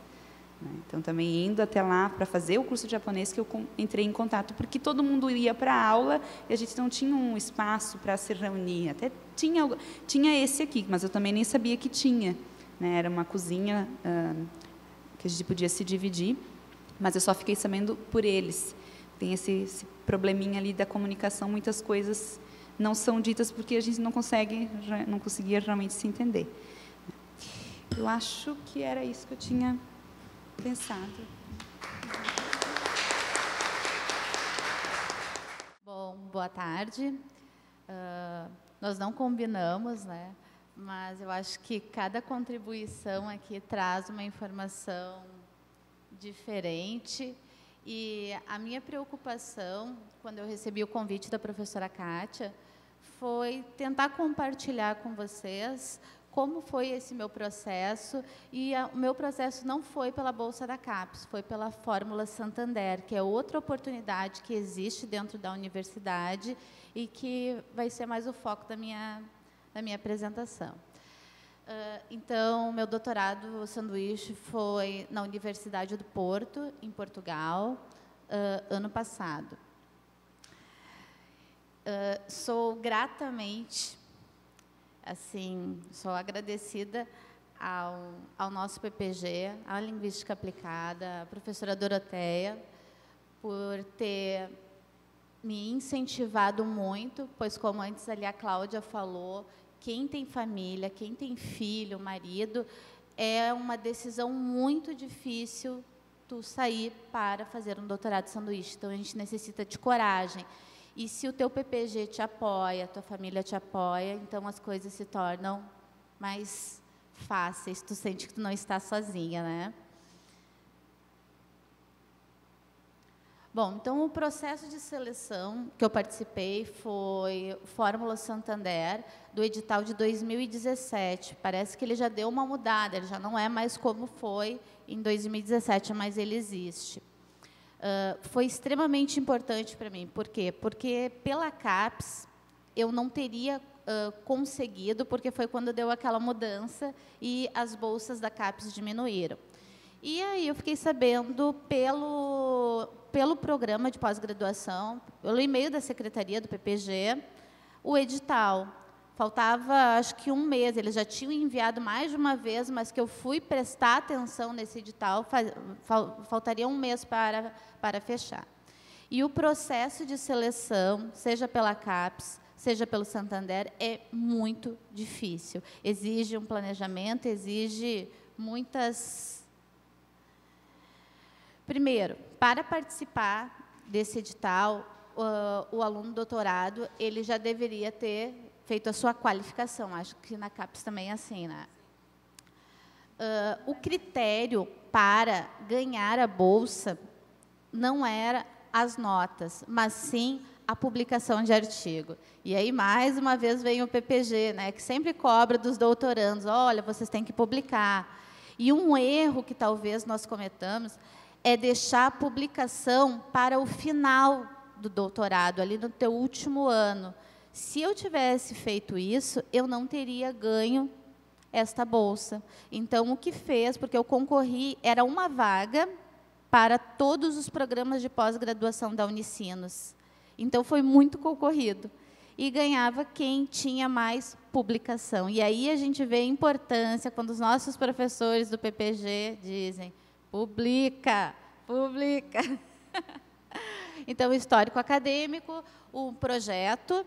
Então, também indo até lá para fazer o curso de japonês que eu entrei em contato, porque todo mundo ia para a aula e a gente não tinha um espaço para se reunir. Até tinha esse aqui, mas eu também nem sabia que tinha, né? Era uma cozinha que a gente podia se dividir, mas eu só fiquei sabendo por eles. Tem esse probleminha ali da comunicação, muitas coisas não são ditas porque a gente não conseguia realmente se entender. Eu acho que era isso que eu tinha pensado. Bom, boa tarde. Nós não combinamos, né? Mas eu acho que cada contribuição aqui traz uma informação diferente. E a minha preocupação, quando eu recebi o convite da professora Kátia, foi tentar compartilhar com vocês como foi esse meu processo, e o meu processo não foi pela Bolsa da CAPES, foi pela Fórmula Santander, que é outra oportunidade que existe dentro da universidade e que vai ser mais o foco da minha apresentação. Então, meu doutorado sanduíche foi na Universidade do Porto, em Portugal, ano passado. Sou gratamente... Assim, sou agradecida ao nosso PPG, à Linguística Aplicada, à professora Doroteia, por ter me incentivado muito, pois, como antes ali a Cláudia falou, quem tem família, quem tem filho, marido, é uma decisão muito difícil tu sair para fazer um doutorado sanduíche. Então, a gente necessita de coragem. E se o teu PPG te apoia, a tua família te apoia, então as coisas se tornam mais fáceis. Tu sente que tu não está sozinha, né? Bom, então o processo de seleção que eu participei foi Fórmula Santander, do edital de 2017. Parece que ele já deu uma mudada, ele já não é mais como foi em 2017, mas ele existe. Foi extremamente importante para mim. Por quê? Porque pela CAPES eu não teria conseguido, porque foi quando deu aquela mudança e as bolsas da CAPES diminuíram. E aí eu fiquei sabendo pelo programa de pós-graduação, pelo e-mail da secretaria do PPG, o edital. Faltava, acho que um mês, eles já tinham enviado mais de uma vez, mas que eu fui prestar atenção nesse edital, faltaria um mês para fechar. E o processo de seleção, seja pela CAPES, seja pelo Santander, é muito difícil. Exige um planejamento, exige muitas... Primeiro, para participar desse edital, o aluno doutorado, ele já deveria ter feito a sua qualificação. Acho que na CAPES também é assim, né? O critério para ganhar a bolsa não era as notas, mas sim a publicação de artigo. E aí, mais uma vez, vem o PPG, né, que sempre cobra dos doutorandos, olha, vocês têm que publicar. E um erro que talvez nós cometamos é deixar a publicação para o final do doutorado, ali no teu último ano. Se eu tivesse feito isso, eu não teria ganho esta bolsa. Então, o que fez, porque eu concorri, era uma vaga para todos os programas de pós-graduação da Unicinos. Então, foi muito concorrido. E ganhava quem tinha mais publicação. E aí a gente vê a importância, quando os nossos professores do PPG dizem, publica, publica. Então, o histórico acadêmico, o projeto,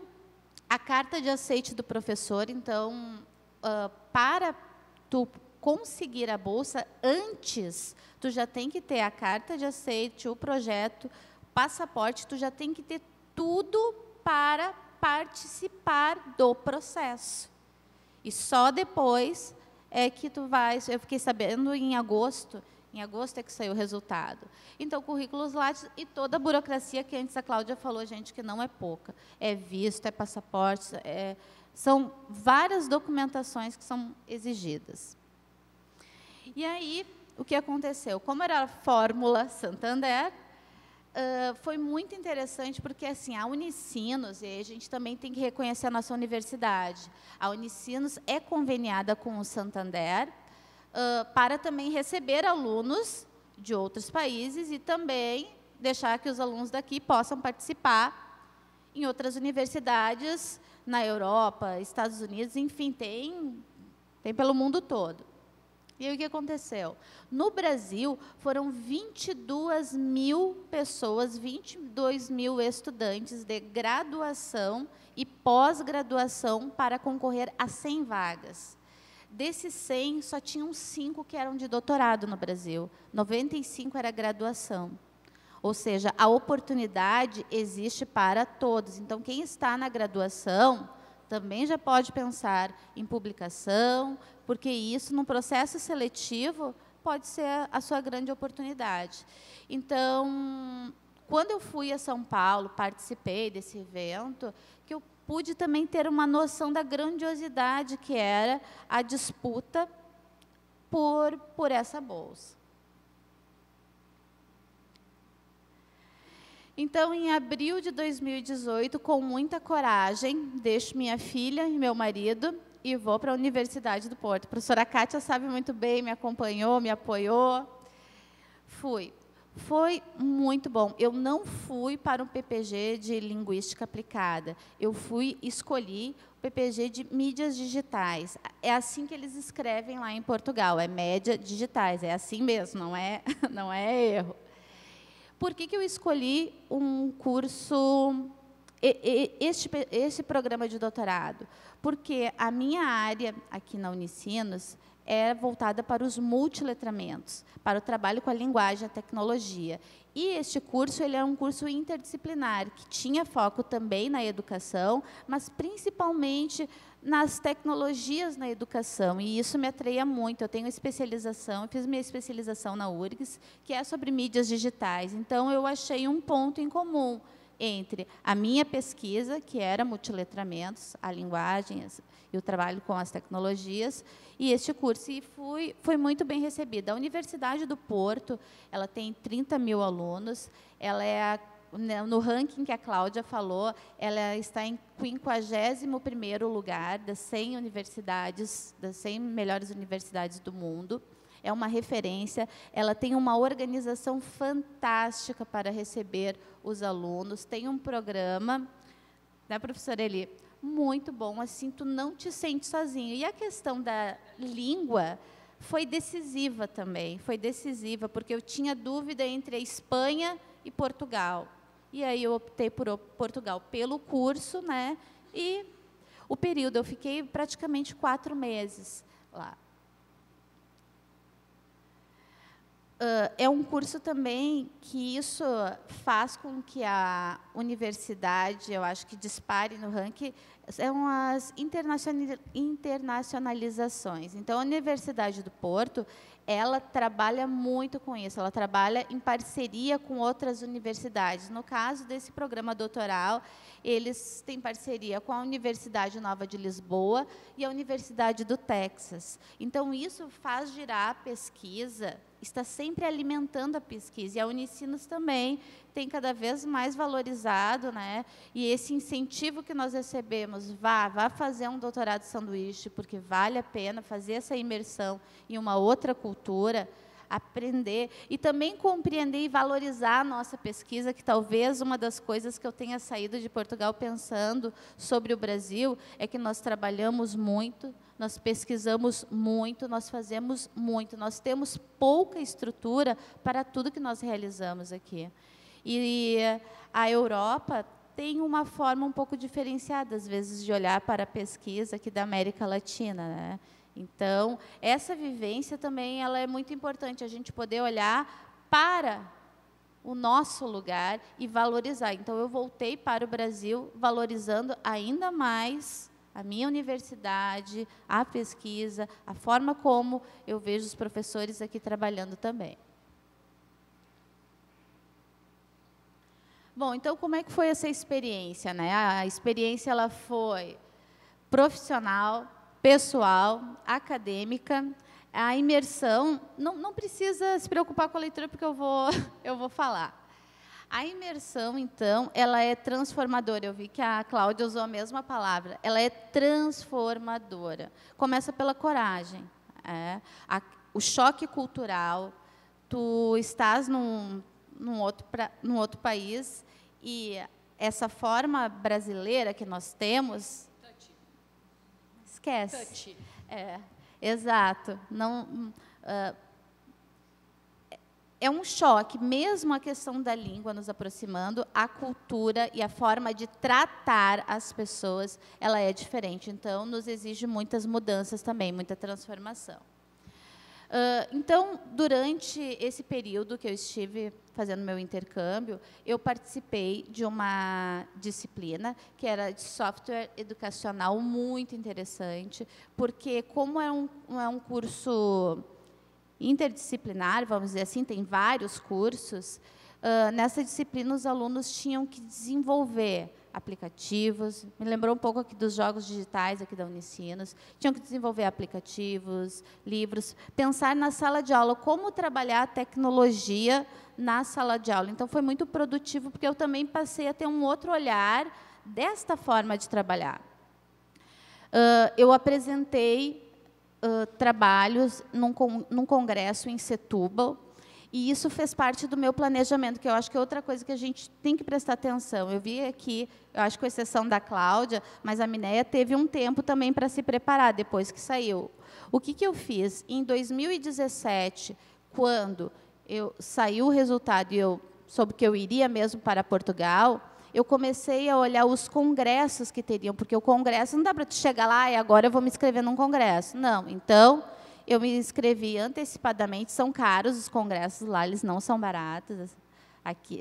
a carta de aceite do professor. Então, para tu conseguir a bolsa, antes, tu já tem que ter a carta de aceite, o projeto, passaporte, tu já tem que ter tudo para participar do processo. E só depois é que tu vai... Eu fiquei sabendo em agosto é que saiu o resultado. Então, currículos Lattes e toda a burocracia que antes a Cláudia falou, gente, que não é pouca. É visto, é passaporte, são várias documentações que são exigidas. E aí, o que aconteceu? Como era a Fórmula Santander, foi muito interessante, porque assim, a Unicinos, e a gente também tem que reconhecer a nossa universidade, a Unicinos é conveniada com o Santander, para também receber alunos de outros países e também deixar que os alunos daqui possam participar em outras universidades, na Europa, Estados Unidos, enfim, tem pelo mundo todo. E aí, o que aconteceu? No Brasil, foram 22 mil pessoas, 22 mil estudantes de graduação e pós-graduação para concorrer a 100 vagas. Desses 100, só tinham 5 que eram de doutorado no Brasil. 95 era graduação. Ou seja, a oportunidade existe para todos. Então, quem está na graduação também já pode pensar em publicação, porque isso, no processo seletivo, pode ser a sua grande oportunidade. Então, quando eu fui a São Paulo, participei desse evento, que eu pude também ter uma noção da grandiosidade que era a disputa por essa bolsa. Então, em abril de 2018, com muita coragem, deixo minha filha e meu marido e vou para a Universidade do Porto. A professora Kátia sabe muito bem, me acompanhou, me apoiou. Fui. Foi muito bom. Eu não fui para um PPG de Linguística Aplicada. Eu escolhi o PPG de Mídias Digitais. É assim que eles escrevem lá em Portugal, é Média Digitais, é assim mesmo, não é erro. Por que eu escolhi um curso, este programa de doutorado? Porque a minha área aqui na Unicinos é voltada para os multiletramentos, para o trabalho com a linguagem e a tecnologia. E este curso ele é um curso interdisciplinar, que tinha foco também na educação, mas principalmente nas tecnologias na educação, e isso me atraía muito. Eu tenho especialização, eu fiz minha especialização na URGS, que é sobre mídias digitais. Então, eu achei um ponto em comum entre a minha pesquisa, que era multiletramentos, a linguagem e o trabalho com as tecnologias, e este curso. E foi muito bem recebida. A Universidade do Porto, ela tem 30 mil alunos, ela é no ranking que a Cláudia falou, ela está em 51º lugar das 100 universidades, das 100 melhores universidades do mundo. É uma referência, ela tem uma organização fantástica para receber os alunos, tem um programa, né, professora Eli? Muito bom, assim, tu não te sente sozinho. E a questão da língua foi decisiva também, foi decisiva, porque eu tinha dúvida entre a Espanha e Portugal. E aí eu optei por Portugal pelo curso, né? E o período, eu fiquei praticamente 4 meses lá. É um curso também que isso faz com que a universidade, eu acho que dispare no ranking, são as internacionalizações. Então, a Universidade do Porto, ela trabalha muito com isso, ela trabalha em parceria com outras universidades. No caso desse programa doutoral, eles têm parceria com a Universidade Nova de Lisboa e a Universidade do Texas. Então, isso faz girar a pesquisa está sempre alimentando a pesquisa. E a Unicinos também tem cada vez mais valorizado, né? E esse incentivo que nós recebemos, vá fazer um doutorado sanduíche, porque vale a pena fazer essa imersão em uma outra cultura, aprender e também compreender e valorizar a nossa pesquisa, que talvez uma das coisas que eu tenha saído de Portugal pensando sobre o Brasil é que nós trabalhamos muito, nós pesquisamos muito, nós fazemos muito, nós temos pouca estrutura para tudo que nós realizamos aqui. E a Europa tem uma forma um pouco diferenciada, às vezes, de olhar para a pesquisa aqui da América Latina, né? Então, essa vivência também ela é muito importante, a gente poder olhar para o nosso lugar e valorizar. Então, eu voltei para o Brasil valorizando ainda mais a minha universidade, a pesquisa, a forma como eu vejo os professores aqui trabalhando também. Bom, então, como é que foi essa experiência, né? A experiência ela foi profissional, pessoal, acadêmica. A imersão, não precisa se preocupar com a leitura, porque eu vou falar. A imersão, então, ela é transformadora. Eu vi que a Cláudia usou a mesma palavra. Ela é transformadora. Começa pela coragem. O choque cultural. Tu estás num outro país e essa forma brasileira que nós temos... Esquece. Touch. Exato. Não, é um choque, mesmo a questão da língua nos aproximando, a cultura e a forma de tratar as pessoas, ela é diferente. Então, nos exige muitas mudanças também, muita transformação. Então, durante esse período que eu estive fazendo meu intercâmbio, eu participei de uma disciplina que era de software educacional muito interessante, porque como é um curso interdisciplinar, vamos dizer assim, tem vários cursos, nessa disciplina os alunos tinham que desenvolver aplicativos, me lembrou um pouco aqui dos jogos digitais aqui da Unicinos, tinham que desenvolver aplicativos, livros, pensar na sala de aula, como trabalhar a tecnologia na sala de aula. Então, foi muito produtivo, porque eu também passei a ter um outro olhar desta forma de trabalhar. Eu apresentei trabalhos num congresso em Setúbal, e isso fez parte do meu planejamento, que eu acho que é outra coisa que a gente tem que prestar atenção. Eu vi aqui, eu acho que com exceção da Cláudia, mas a Mineia teve um tempo também para se preparar, depois que saiu. O que eu fiz? Em 2017, quando saiu o resultado e eu soube que eu iria mesmo para Portugal, eu comecei a olhar os congressos que teriam, porque o congresso, não dá para tu chegar lá e agora eu vou me inscrever num congresso. Não, então... eu me inscrevi antecipadamente, são caros os congressos lá, eles não são baratos. Aqui,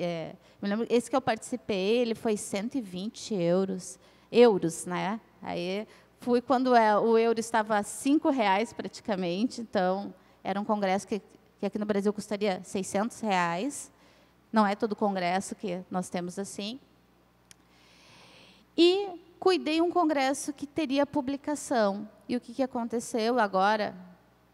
me lembro, esse que eu participei, ele foi 120 euros, né? Aí fui quando o euro estava a R$5 praticamente, então era um congresso que aqui no Brasil custaria R$600, não é todo congresso que nós temos assim. E cuidei um congresso que teria publicação. E o que aconteceu agora?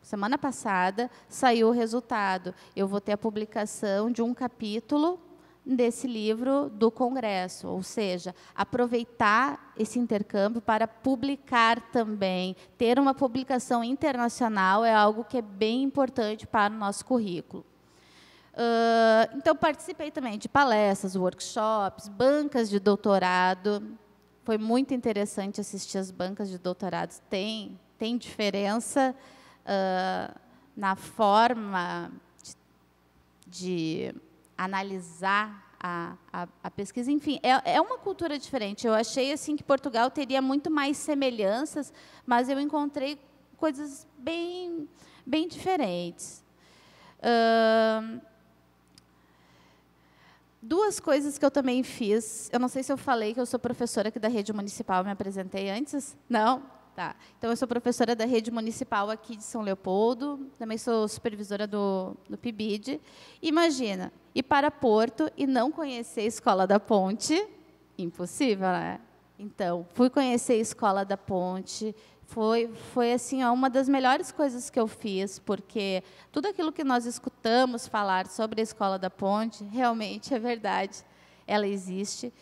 Semana passada, saiu o resultado. Eu vou ter a publicação de um capítulo desse livro do Congresso, ou seja, aproveitar esse intercâmbio para publicar também. Ter uma publicação internacional é algo que é bem importante para o nosso currículo. Então, participei também de palestras, workshops, bancas de doutorado. Foi muito interessante assistir as bancas de doutorado. Tem diferença... na forma de analisar a pesquisa. Enfim, é uma cultura diferente. Eu achei assim, que Portugal teria muito mais semelhanças, mas eu encontrei coisas bem diferentes. Duas coisas que eu também fiz. Eu não sei se eu falei que eu sou professora aqui da Rede Municipal, me apresentei antes? Não? Tá. Então, eu sou professora da Rede Municipal aqui de São Leopoldo, também sou supervisora do PIBID. Imagina, ir para Porto e não conhecer a Escola da Ponte, impossível, né? Então, fui conhecer a Escola da Ponte, Foi assim, ó, uma das melhores coisas que eu fiz, porque tudo aquilo que nós escutamos falar sobre a Escola da Ponte, realmente é verdade. Ela existe.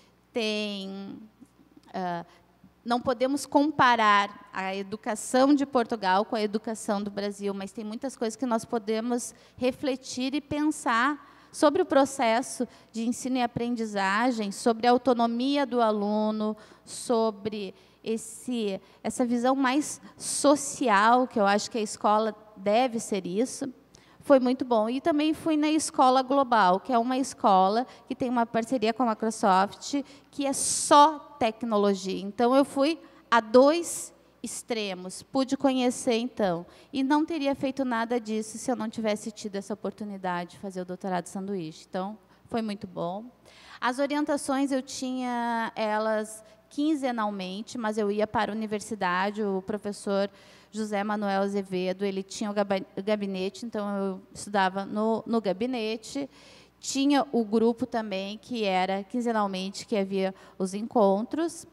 Não podemos comparar a educação de Portugal com a educação do Brasil, mas tem muitas coisas que nós podemos refletir e pensar sobre o processo de ensino e aprendizagem, sobre a autonomia do aluno, sobre essa visão mais social, que eu acho que a escola deve ser isso. Foi muito bom. E também fui na Escola Global, que é uma escola que tem uma parceria com a Microsoft, que é só tecnologia. Então, eu fui a 2 extremos, pude conhecer, então. E não teria feito nada disso se eu não tivesse tido essa oportunidade de fazer o doutorado sanduíche. Então, foi muito bom. As orientações eu tinha elas quinzenalmente, mas eu ia para a universidade, o professor José Manuel Azevedo, ele tinha o gabinete, então eu estudava no gabinete. Tinha o grupo também, que era quinzenalmente, que havia os encontros.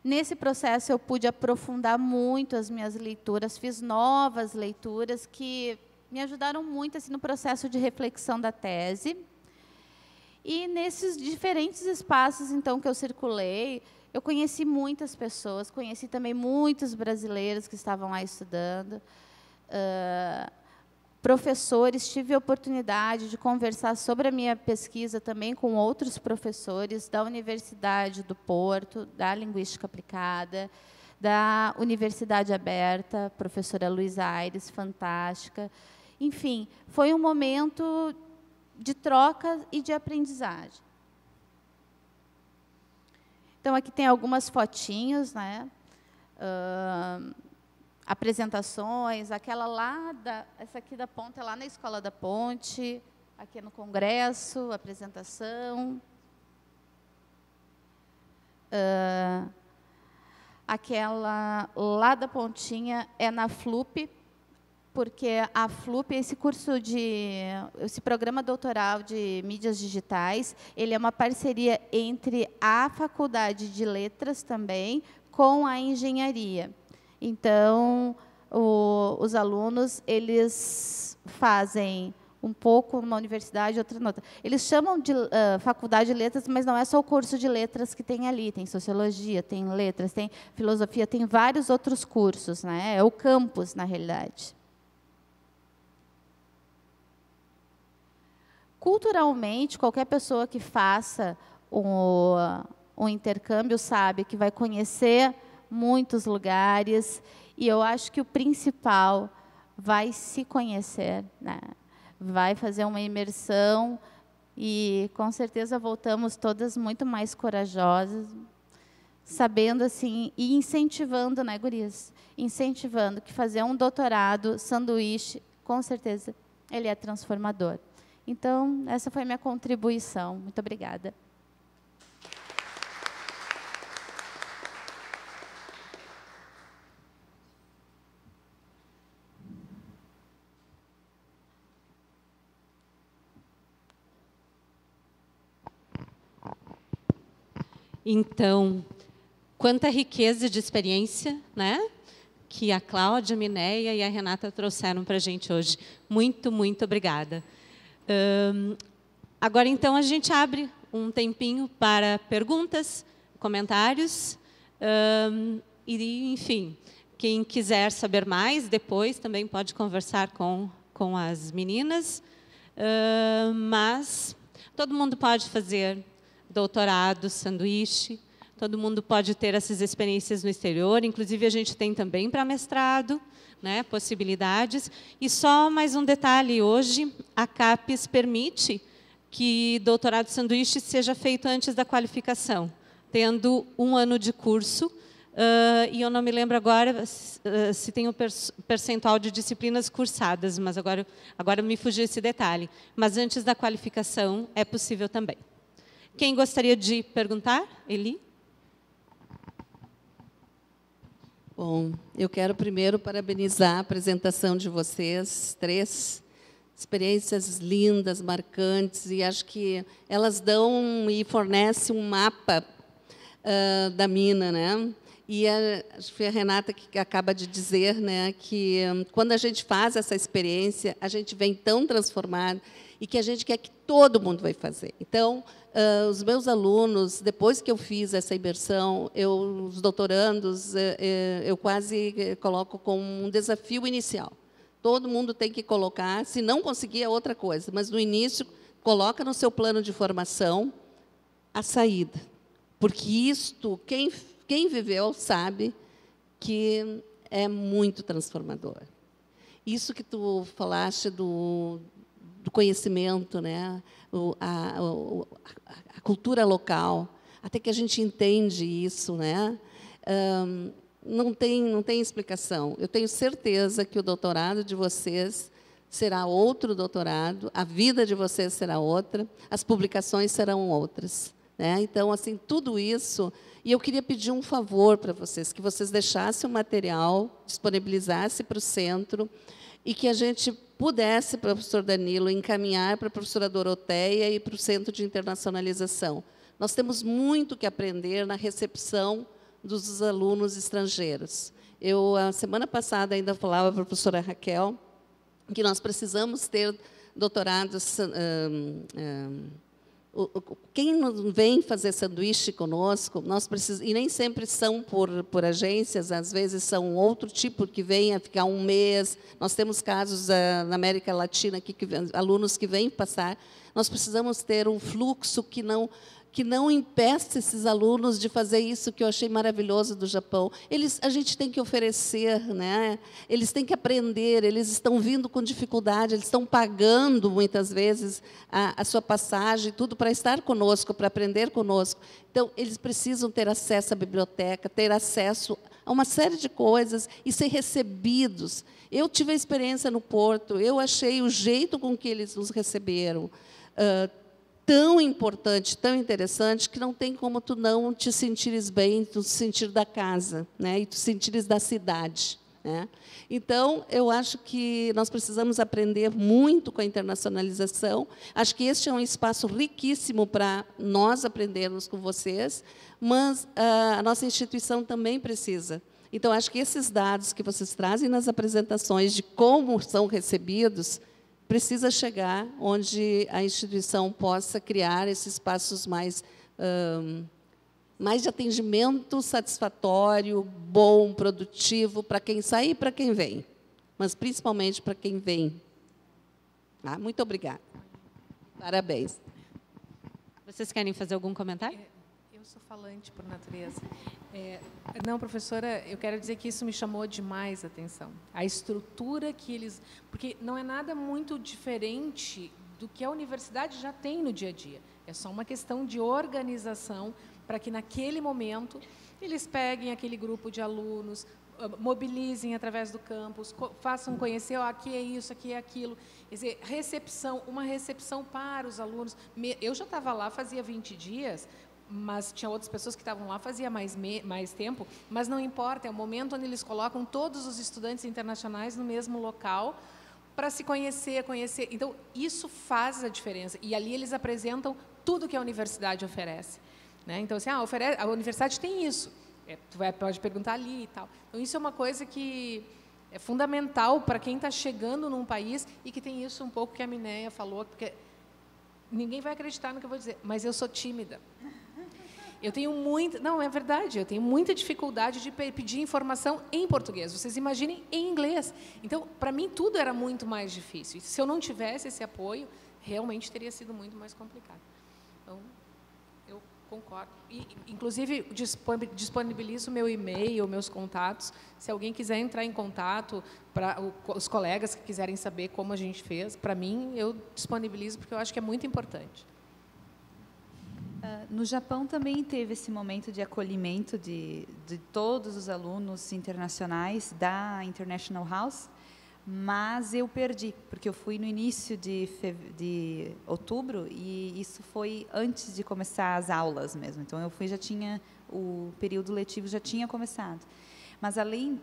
Nesse processo, eu pude aprofundar muito as minhas leituras, fiz novas leituras que me ajudaram muito assim, no processo de reflexão da tese. E nesses diferentes espaços, então, que eu circulei, eu conheci muitas pessoas, conheci também muitos brasileiros que estavam lá estudando, professores, tive a oportunidade de conversar sobre a minha pesquisa também com outros professores da Universidade do Porto, da Linguística Aplicada, da Universidade Aberta, professora Luiz Aires, fantástica. Enfim, foi um momento de troca e de aprendizagem. Então, aqui tem algumas fotinhos, né? Apresentações, aquela lá, essa aqui da ponta, é lá na Escola da Ponte, aqui no Congresso, apresentação. Aquela lá da pontinha é na FLUP, porque a FLUP, esse programa doutoral de mídias digitais, ele é uma parceria entre a Faculdade de Letras também com a engenharia. Então, os alunos, eles fazem um pouco numa universidade, outra noutra. Eles chamam de Faculdade de Letras, mas não é só o curso de letras que tem ali, tem sociologia, tem letras, tem filosofia, tem vários outros cursos, né? É o campus, na realidade. Culturalmente, qualquer pessoa que faça um intercâmbio sabe que vai conhecer muitos lugares, e eu acho que o principal vai se conhecer, né? Vai fazer uma imersão e, com certeza, voltamos todas muito mais corajosas, sabendo assim, e incentivando, né, gurias? Incentivando que fazer um doutorado sanduíche, com certeza, ele é transformador. Então, essa foi a minha contribuição. Muito obrigada. Então, quanta riqueza de experiência, né, que a Cláudia, a Mineia e a Renata trouxeram para a gente hoje. Muito, muito obrigada. Agora, então, a gente abre um tempinho para perguntas, comentários, e, enfim, quem quiser saber mais, depois também pode conversar com as meninas, mas todo mundo pode fazer doutorado, sanduíche, todo mundo pode ter essas experiências no exterior, inclusive a gente tem também para mestrado, né, possibilidades. E só mais um detalhe, hoje a CAPES permite que doutorado sanduíche seja feito antes da qualificação, tendo 1 ano de curso, e eu não me lembro agora se tem o percentual de disciplinas cursadas, mas agora me fugiu esse detalhe. Mas antes da qualificação é possível também. Quem gostaria de perguntar? Eli? Bom, eu quero primeiro parabenizar a apresentação de vocês, 3 experiências lindas, marcantes, e acho que elas dão e fornecem um mapa da mina, né? E acho que foi a Renata que acaba de dizer, né, que quando a gente faz essa experiência, a gente vem tão transformado e que a gente quer que todo mundo vai fazer. Então, os meus alunos, depois que eu fiz essa imersão, os doutorandos, eu quase coloco como um desafio inicial. Todo mundo tem que colocar, se não conseguir é outra coisa, mas no início, coloca no seu plano de formação a saída. Porque isto, quem viveu sabe que é muito transformador. Isso que tu falaste do conhecimento, né? A cultura local, até que a gente entende isso, né? Não tem explicação. Eu tenho certeza que o doutorado de vocês será outro doutorado, a vida de vocês será outra, as publicações serão outras, né? Então, assim, tudo isso. E eu queria pedir um favor para vocês, que vocês deixassem o material, disponibilizassem para o centro, e que a gente pudesse, professor Danilo, encaminhar para a professora Doroteia e para o Centro de Internacionalização. Nós temos muito que aprender na recepção dos alunos estrangeiros. Eu, a semana passada, ainda falava para a professora Raquel que nós precisamos ter doutorados. Quem vem fazer sanduíche conosco, nós precisamos, e nem sempre são por agências, às vezes são outro tipo que vem a ficar um mês. Nós temos casos na América Latina aqui, alunos que vêm passar. Nós precisamos ter um fluxo que não impeça esses alunos de fazer isso que eu achei maravilhoso do Japão. A gente tem que oferecer, né? Eles têm que aprender, eles estão vindo com dificuldade, eles estão pagando, muitas vezes, a sua passagem, tudo para estar conosco, para aprender conosco. Então, eles precisam ter acesso à biblioteca, ter acesso a uma série de coisas e ser recebidos. Eu tive a experiência no Porto, eu achei o jeito com que eles nos receberam tão importante, tão interessante, que não tem como tu não te sentires bem, tu sentir da casa, né? E tu sentires da cidade, né? Então, eu acho que nós precisamos aprender muito com a internacionalização. Acho que este é um espaço riquíssimo para nós aprendermos com vocês, mas a nossa instituição também precisa. Então, acho que esses dados que vocês trazem nas apresentações de como são recebidos precisa chegar onde a instituição possa criar esses espaços mais de atendimento satisfatório, bom, produtivo, para quem sai e para quem vem, mas principalmente para quem vem. Muito obrigada. Parabéns. Vocês querem fazer algum comentário? Eu sou falante por natureza. Não, professora, eu quero dizer que isso me chamou demais a atenção. A estrutura que eles... Porque não é nada muito diferente do que a universidade já tem no dia a dia. É só uma questão de organização para que, naquele momento, eles peguem aquele grupo de alunos, mobilizem através do campus, façam conhecer, aqui é isso, aqui é aquilo. Quer dizer, uma recepção para os alunos. Eu já estava lá fazia 20 dias, mas tinha outras pessoas que estavam lá fazia mais tempo, mas não importa, é o momento onde eles colocam todos os estudantes internacionais no mesmo local para se conhecer. Então, isso faz a diferença. E ali eles apresentam tudo que a universidade oferece, né? Então, assim, a universidade tem isso. Tu pode perguntar ali e tal. Então, isso é uma coisa que é fundamental para quem está chegando num país e que tem isso um pouco que a Minéia falou, porque ninguém vai acreditar no que eu vou dizer, mas eu sou tímida. Eu tenho não, é verdade, eu tenho muita dificuldade de pedir informação em português. Vocês imaginem em inglês. Então, para mim, tudo era muito mais difícil. E se eu não tivesse esse apoio, realmente teria sido muito mais complicado. Então, eu concordo. E, inclusive, disponibilizo o meu e-mail, meus contatos. Se alguém quiser entrar em contato, para os colegas que quiserem saber como a gente fez, para mim, eu disponibilizo, porque eu acho que é muito importante. No Japão também teve esse momento de acolhimento de todos os alunos internacionais da International House, mas eu perdi, porque eu fui no início de outubro e isso foi antes de começar as aulas mesmo. Então, eu fui, o período letivo já tinha começado. Mas, além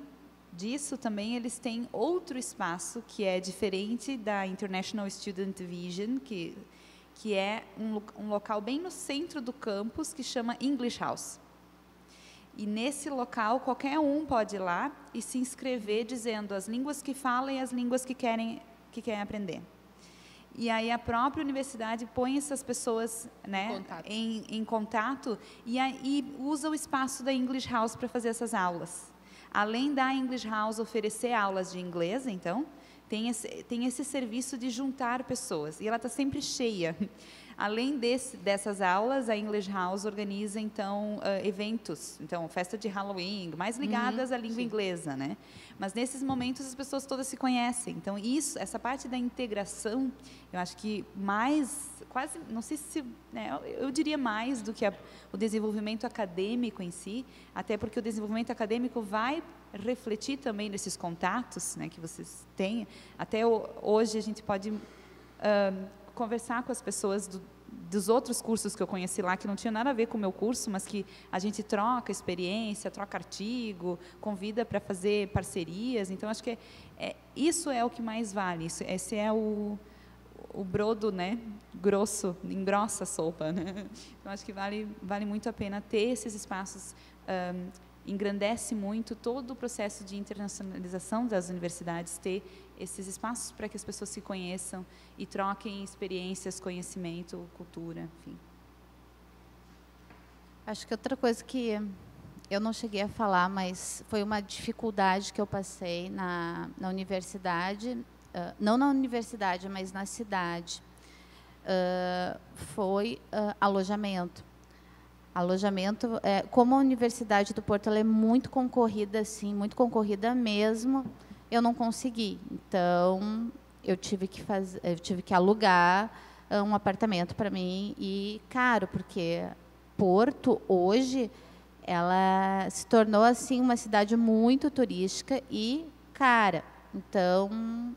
disso, também eles têm outro espaço que é diferente da International Student Vision, que é um local bem no centro do campus, que chama English House. E nesse local, qualquer um pode ir lá e se inscrever dizendo as línguas que fala e as línguas que querem aprender. E aí a própria universidade põe essas pessoas, né, em contato e usa o espaço da English House para fazer essas aulas. Além da English House oferecer aulas de inglês, então, tem esse serviço de juntar pessoas. E ela está sempre cheia. Além dessas aulas, a English House organiza, então, eventos. Então, festa de Halloween, mais ligadas à língua inglesa, né? Mas, nesses momentos, as pessoas todas se conhecem. Então, essa parte da integração, eu acho que quase, não sei se, né, eu diria mais do que o desenvolvimento acadêmico em si, até porque o desenvolvimento acadêmico vai refletir também nesses contatos, né, que vocês têm. Até hoje, a gente pode conversar com as pessoas dos outros cursos que eu conheci lá, que não tinha nada a ver com o meu curso, mas que a gente troca experiência, troca artigo, convida para fazer parcerias. Então, acho que isso é o que mais vale. Esse é o brodo, né, grosso, engrossa a sopa, né? Então, acho que vale muito a pena ter esses espaços. Engrandece muito todo o processo de internacionalização das universidades, ter esses espaços para que as pessoas se conheçam e troquem experiências, conhecimento, cultura, enfim. Acho que outra coisa que eu não cheguei a falar, mas foi uma dificuldade que eu passei na universidade, não na universidade, mas na cidade, foi alojamento. Alojamento, como a Universidade do Porto ela é muito concorrida, assim, muito concorrida mesmo, eu não consegui. Então, eu tive que alugar um apartamento para mim, e caro, porque Porto, hoje, ela se tornou, assim, uma cidade muito turística e cara. Então,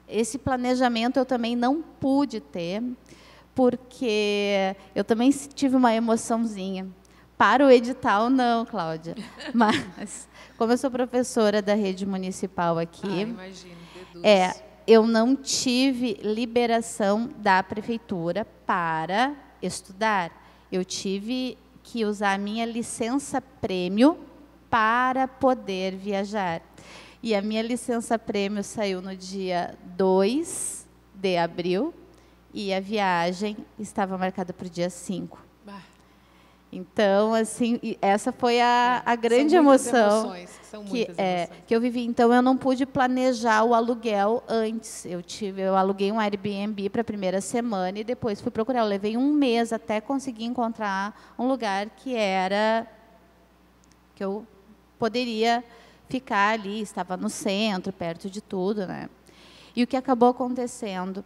esse planejamento eu também não pude ter, porque eu também tive uma emoçãozinha. Para o edital, não, Cláudia. Mas, como eu sou professora da rede municipal aqui, imagino, eu não tive liberação da prefeitura para estudar. Eu tive que usar a minha licença-prêmio para poder viajar. E a minha licença-prêmio saiu no dia 2 de abril, e a viagem estava marcada para o dia 5. Então, assim, essa foi a grande emoção que eu vivi. Então, eu não pude planejar o aluguel antes. Eu aluguei um Airbnb para a primeira semana e depois fui procurar. Eu levei um mês até conseguir encontrar um lugar que eu poderia ficar ali, estava no centro, perto de tudo, né? E o que acabou acontecendo?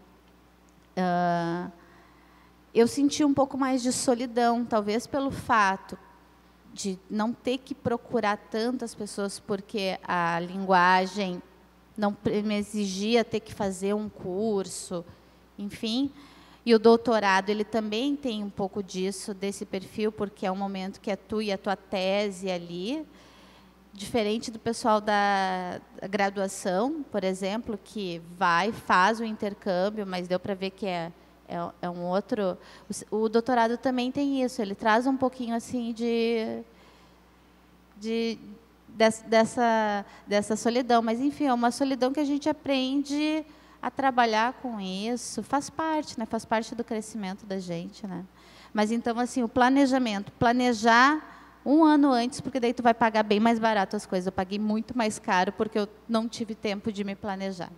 Eu senti um pouco mais de solidão, talvez pelo fato de não ter que procurar tantas pessoas, porque a linguagem não me exigia ter que fazer um curso, enfim. E o doutorado, ele também tem um pouco disso, desse perfil, porque é um momento que é tu e a tua tese ali, diferente do pessoal da graduação, por exemplo, que faz o intercâmbio, mas deu para ver que é um outro. O doutorado também tem isso, ele traz um pouquinho assim dessa solidão, mas enfim, é uma solidão que a gente aprende a trabalhar com isso, faz parte, né? Faz parte do crescimento da gente, né? Mas então, assim, o planejamento, planejar um ano antes, porque daí tu vai pagar bem mais barato as coisas. Eu paguei muito mais caro porque eu não tive tempo de me planejar.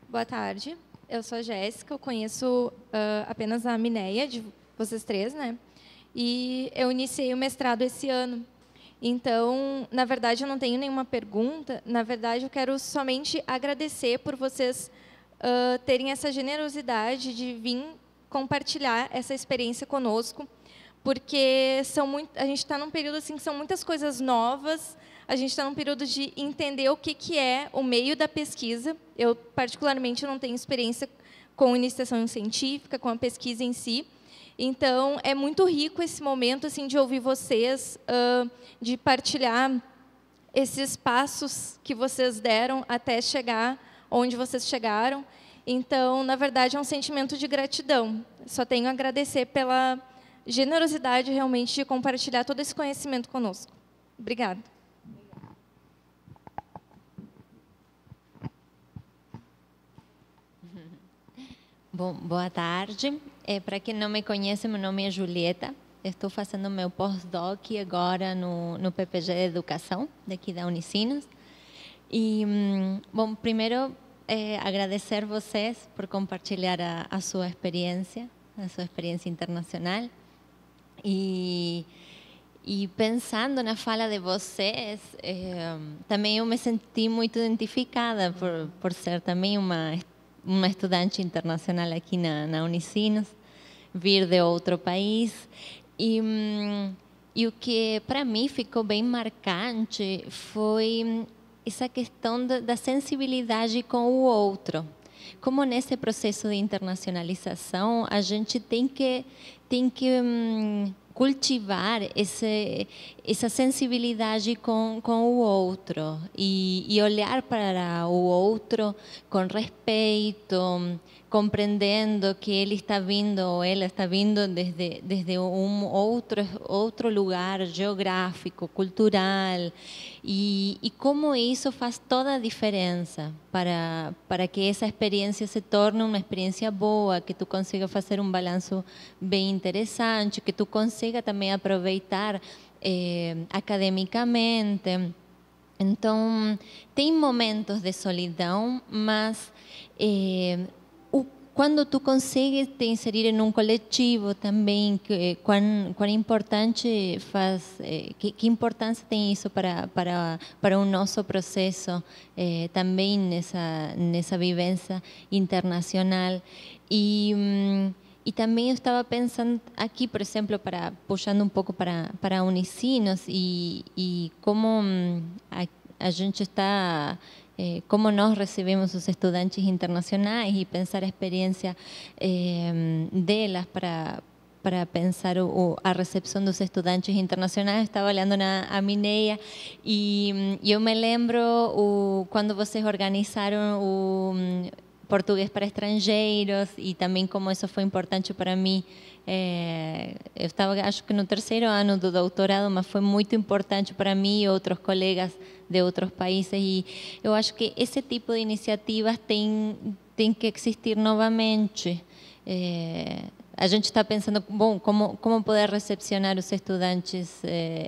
Boa tarde, eu sou a Jéssica, eu conheço apenas a Mineia, de vocês três, né? E eu iniciei o mestrado esse ano. Então, na verdade, eu não tenho nenhuma pergunta. Na verdade, eu quero somente agradecer por vocês terem essa generosidade de vir compartilhar essa experiência conosco, porque a gente está num período assim que são muitas coisas novas. A gente está num período de entender o que é o meio da pesquisa. Eu, particularmente, não tenho experiência com iniciação científica, com a pesquisa em si. Então, é muito rico esse momento assim, de ouvir vocês, de partilhar esses passos que vocês deram até chegar onde vocês chegaram. Então, na verdade, é um sentimento de gratidão. Só tenho a agradecer pela generosidade, realmente, de compartilhar todo esse conhecimento conosco. Obrigada. Bom, boa tarde. Para quem não me conhece, meu nome é Julieta. Estou fazendo meu pós-doc agora no PPG de Educação, daqui da Unicinos. E, bom, primeiro, agradecer vocês por compartilhar a sua experiência internacional. E pensando na fala de vocês, também eu me senti muito identificada por ser também uma estudante internacional aqui na Unicinos, vir de outro país. E o que para mim ficou bem marcante foi essa questão da sensibilidade com o outro. Como nesse processo de internacionalização, a gente tem que cultivar essa sensibilidade com o outro e olhar para o outro com respeito, compreendendo que ele está vindo ou ela está vindo desde outro lugar geográfico, cultural, e como isso faz toda a diferença para que essa experiência se torne uma experiência boa, que tu consiga fazer um balanço bem interessante, que tu consiga também aproveitar academicamente. Então, tem momentos de solidão, mas quando tu consegues te inserir em um coletivo também, quão importante faz, que importância tem isso para o nosso processo também nessa vivência internacional. E também eu estava pensando aqui, por exemplo, puxando um pouco para a Unicinos e como a gente está... como nós recebemos os estudantes internacionais e pensar a experiência delas para pensar a recepção dos estudantes internacionais. Estava olhando a Mineia e eu me lembro quando vocês organizaram o Português para Estrangeiros e também como isso foi importante para mim. Eu estava, acho que no 3º ano do doutorado, mas foi muito importante para mim e outros colegas de outros países, e eu acho que esse tipo de iniciativas tem que existir novamente. A gente está pensando, bom, como poder recepcionar os estudantes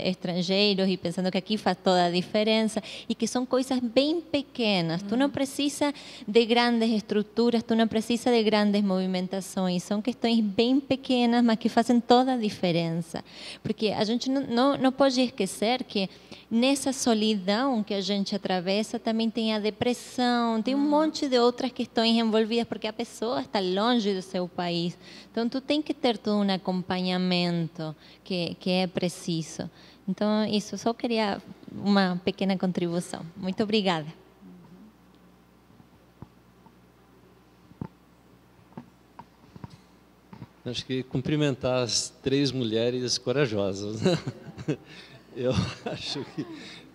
estrangeiros, e pensando que aqui faz toda a diferença e que são coisas bem pequenas. Tu não precisa de grandes estruturas, tu não precisa de grandes movimentações. São questões bem pequenas, mas que fazem toda a diferença. Porque a gente não pode esquecer que nessa solidão que a gente atravessa também tem a depressão, tem um monte de outras questões envolvidas, porque a pessoa está longe do seu país. Então, tu tem que ter todo um acompanhamento que é preciso. Então, isso, só queria uma pequena contribuição. Muito obrigada. Acho que cumprimentar as 3 mulheres corajosas, né? Eu acho que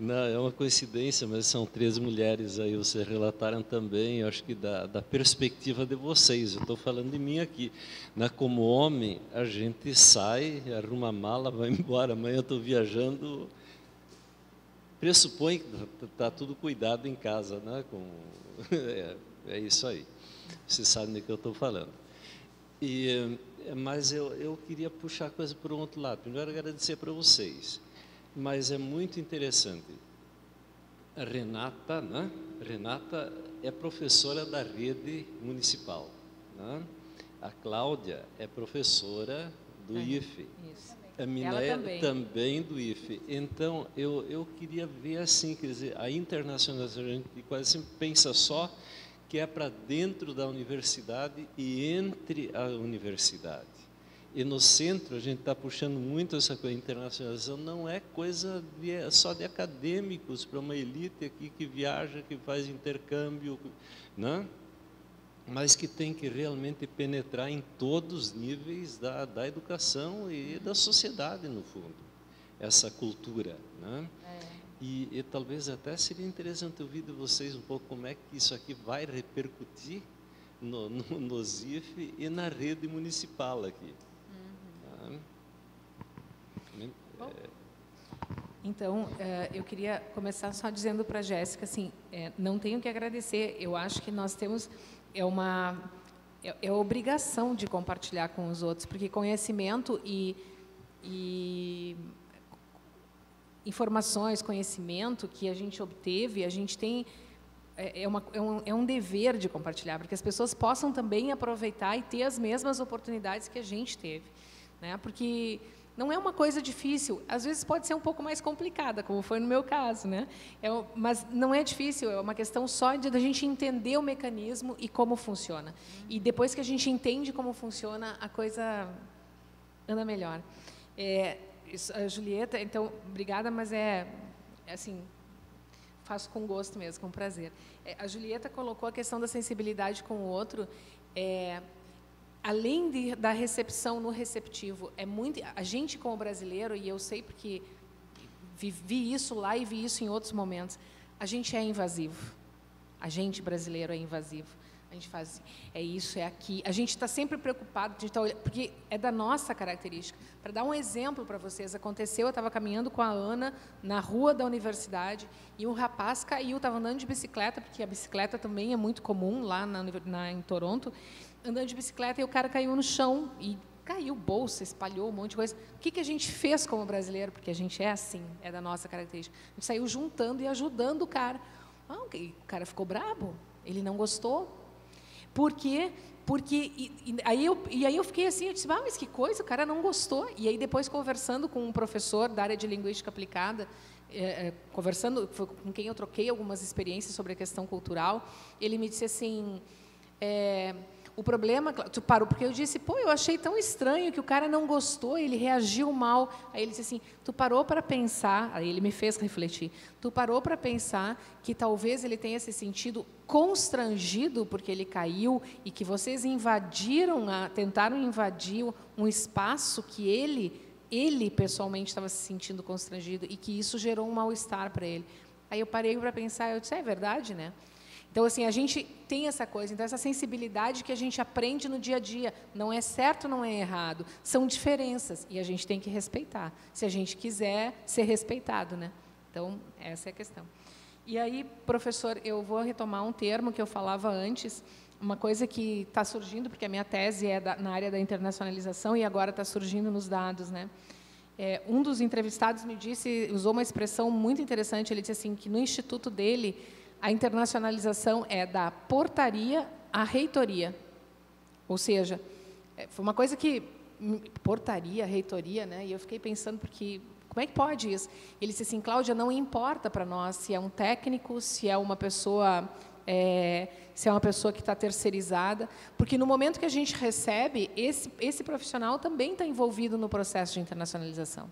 não, é uma coincidência, mas são 3 mulheres aí, vocês relataram também, eu acho que da perspectiva de vocês, eu estou falando de mim aqui. Como homem, a gente sai, arruma a mala, vai embora, amanhã eu estou viajando, pressupõe que está tudo cuidado em casa, né? É isso aí, vocês sabem do que eu estou falando. Mas eu queria puxar a coisa por um outro lado. Primeiro, agradecer para vocês. Mas é muito interessante. A Renata, né? Renata é professora da rede municipal, né? A Cláudia é professora do IFE. Isso. A Mineia também do IFE. Então, eu queria ver assim, quer dizer, a internacionalização, a gente quase sempre pensa só que é para dentro da universidade e entre a universidade. E no centro, a gente está puxando muito essa coisa, internacionalização não é coisa só de acadêmicos, para uma elite aqui que viaja, que faz intercâmbio, né? mas que tem que realmente penetrar em todos os níveis da educação e da sociedade, no fundo, essa cultura, né? E talvez até seria interessante ouvir de vocês um pouco como é que isso aqui vai repercutir no ZIF e na rede municipal aqui. Então, eu queria começar só dizendo para a Jéssica, assim, não tenho que agradecer, eu acho que nós temos, é obrigação de compartilhar com os outros, porque conhecimento e informações, conhecimento que a gente obteve, a gente tem, é um dever de compartilhar, para que as pessoas possam também aproveitar e ter as mesmas oportunidades que a gente teve, né? Porque não é uma coisa difícil, às vezes pode ser um pouco mais complicada, como foi no meu caso, né? Mas não é difícil, é uma questão só de a gente entender o mecanismo e como funciona. E depois que a gente entende como funciona, a coisa anda melhor. A Julieta, então, obrigada, mas assim, faço com gosto mesmo, com prazer. A Julieta colocou a questão da sensibilidade com o outro, além da recepção no receptivo, a gente como brasileiro, e eu sei porque vi isso lá e vi isso em outros momentos, a gente é invasivo. A gente brasileiro é invasivo. A gente faz assim, é isso, é aqui. A gente está sempre preocupado, porque é da nossa característica. Para dar um exemplo para vocês, aconteceu, eu estava caminhando com a Ana na rua da universidade e um rapaz caiu, estava andando de bicicleta, porque a bicicleta também é muito comum lá em Toronto, andando de bicicleta e o cara caiu no chão e caiu bolsa, espalhou um monte de coisa. O que a gente fez como brasileiro? Porque a gente é assim, é da nossa característica. A gente saiu juntando e ajudando o cara. O cara ficou brabo, ele não gostou. Por quê? Aí eu fiquei assim, eu disse, mas que coisa, o cara não gostou. E aí depois, conversando com um professor da área de linguística aplicada, conversando com quem eu troquei algumas experiências sobre a questão cultural, ele me disse assim, o problema, tu parou, porque eu disse, eu achei tão estranho que o cara não gostou, ele reagiu mal. Aí ele disse assim, tu parou para pensar, aí ele me fez refletir, tu parou para pensar que talvez ele tenha se sentido constrangido porque ele caiu e que vocês tentaram invadir um espaço que ele pessoalmente estava se sentindo constrangido e que isso gerou um mal-estar para ele. Aí eu parei para pensar, eu disse, é verdade, né? Então, assim, a gente tem essa coisa, então essa sensibilidade que a gente aprende no dia a dia, não é certo, não é errado, são diferenças e a gente tem que respeitar, se a gente quiser ser respeitado, né? Então, essa é a questão. E aí, professor, eu vou retomar um termo que eu falava antes, uma coisa que está surgindo, porque a minha tese é na área da internacionalização e agora está surgindo nos dados, né? Um dos entrevistados usou uma expressão muito interessante, ele disse assim, que no instituto dele, a internacionalização é da portaria à reitoria. Ou seja, foi uma coisa que... Portaria, reitoria, né? E eu fiquei pensando, porque... Como é que pode isso? Ele disse assim, Cláudia, não importa para nós se é um técnico, se é uma pessoa que está terceirizada, porque no momento que a gente recebe, esse profissional também está envolvido no processo de internacionalização.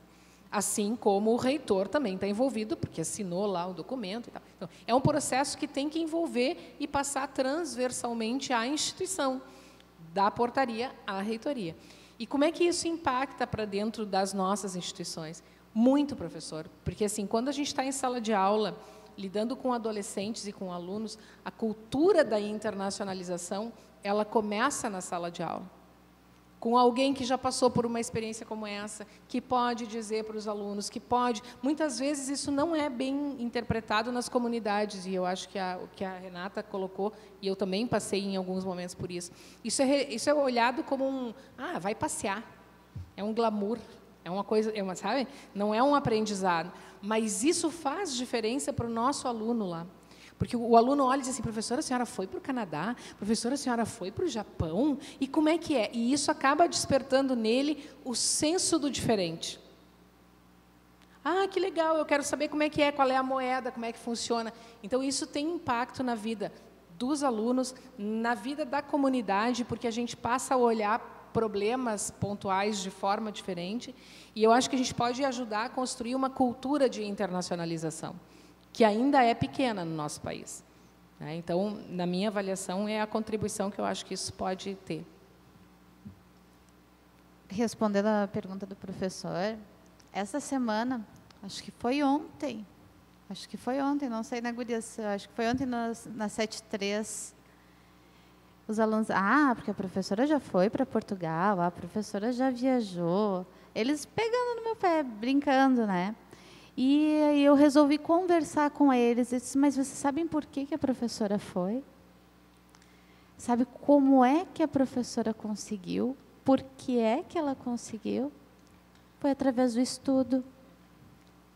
Assim como o reitor também está envolvido, porque assinou lá o documento e tal. Então, é um processo que tem que envolver e passar transversalmente à instituição, da portaria à reitoria. E como é que isso impacta para dentro das nossas instituições? Muito, professor, porque assim, quando a gente está em sala de aula, lidando com adolescentes e com alunos, a cultura da internacionalização, ela começa na sala de aula. Com alguém que já passou por uma experiência como essa, que pode dizer para os alunos, muitas vezes isso não é bem interpretado nas comunidades, e eu acho que a Renata colocou, e eu também passei em alguns momentos por isso. Isso é olhado como vai passear, é um glamour, é uma coisa, sabe? Não é um aprendizado, mas isso faz diferença para o nosso aluno lá. Porque o aluno olha e diz assim, professora, a senhora foi para o Canadá? Professora, a senhora foi para o Japão? E como é que é? E isso acaba despertando nele o senso do diferente. Que legal, eu quero saber como é que é, qual é a moeda, como é que funciona. Então, isso tem impacto na vida dos alunos, na vida da comunidade, porque a gente passa a olhar problemas pontuais de forma diferente. E eu acho que a gente pode ajudar a construir uma cultura de internacionalização, que ainda é pequena no nosso país. né? Então, na minha avaliação, é a contribuição que eu acho que isso pode ter. Respondendo a pergunta do professor, essa semana, acho que foi ontem, não sei na gurias, acho que foi ontem na 7.3, os alunos, porque a professora já foi para Portugal, a professora já viajou, eles pegando no meu pé, brincando, né? E aí eu resolvi conversar com eles, eu disse, mas vocês sabem por que a professora foi? Sabe como é que a professora conseguiu? Por que é que ela conseguiu? Foi através do estudo.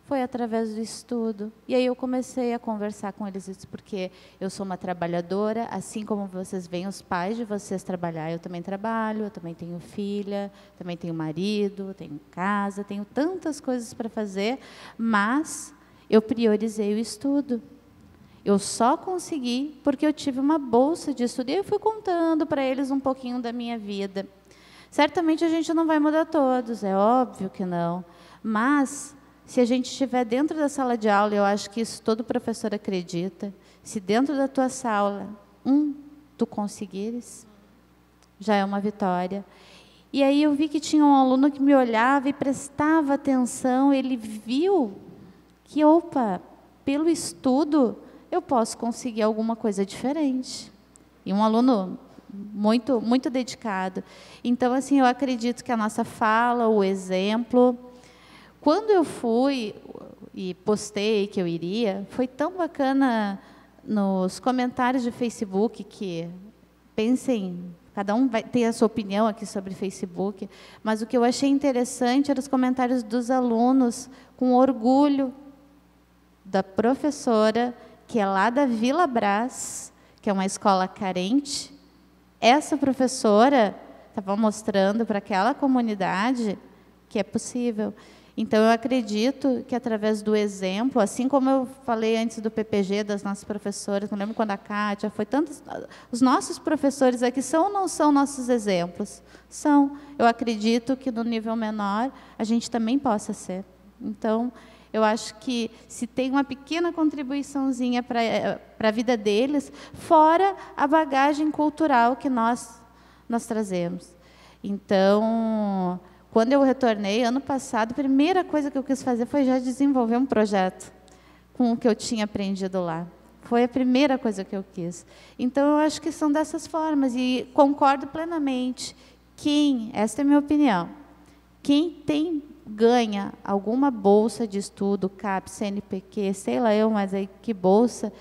Foi através do estudo. E aí eu comecei a conversar com eles, porque eu sou uma trabalhadora, assim como vocês veem os pais de vocês trabalhar, eu também trabalho, eu também tenho filha, também tenho marido, tenho casa, tenho tantas coisas para fazer, mas eu priorizei o estudo. Eu só consegui porque eu tive uma bolsa de estudo. E eu fui contando para eles um pouquinho da minha vida. Certamente a gente não vai mudar todos, é óbvio que não. Mas, se a gente estiver dentro da sala de aula, eu acho que isso todo professor acredita, se dentro da tua sala, tu conseguires, já é uma vitória. E aí eu vi que tinha um aluno que me olhava e prestava atenção, ele viu que, opa, pelo estudo, eu posso conseguir alguma coisa diferente. E um aluno muito, muito dedicado. Então, assim, eu acredito que a nossa fala, o exemplo... Quando eu fui e postei que eu iria, foi tão bacana nos comentários de Facebook que, pensem, cada um vai ter a sua opinião aqui sobre Facebook, mas o que eu achei interessante eram os comentários dos alunos com orgulho da professora, que é lá da Vila Brás, que é uma escola carente. Essa professora estava mostrando para aquela comunidade que é possível. Então, eu acredito que, através do exemplo, assim como eu falei antes do PPG, das nossas professoras, não lembro quando a Kátia, foi tantos... Os nossos professores aqui são ou não são nossos exemplos? São. Eu acredito que, no nível menor, a gente também possa ser. Então, eu acho que, se tem uma pequena contribuiçãozinha para a vida deles, fora a bagagem cultural que nós trazemos. Então... Quando eu retornei, ano passado, a primeira coisa que eu quis fazer foi já desenvolver um projeto com o que eu tinha aprendido lá. Foi a primeira coisa que eu quis. Então, eu acho que são dessas formas. E concordo plenamente. Essa é a minha opinião, quem ganha alguma bolsa de estudo, CAP, CNPq, sei lá eu, mas aí que bolsa,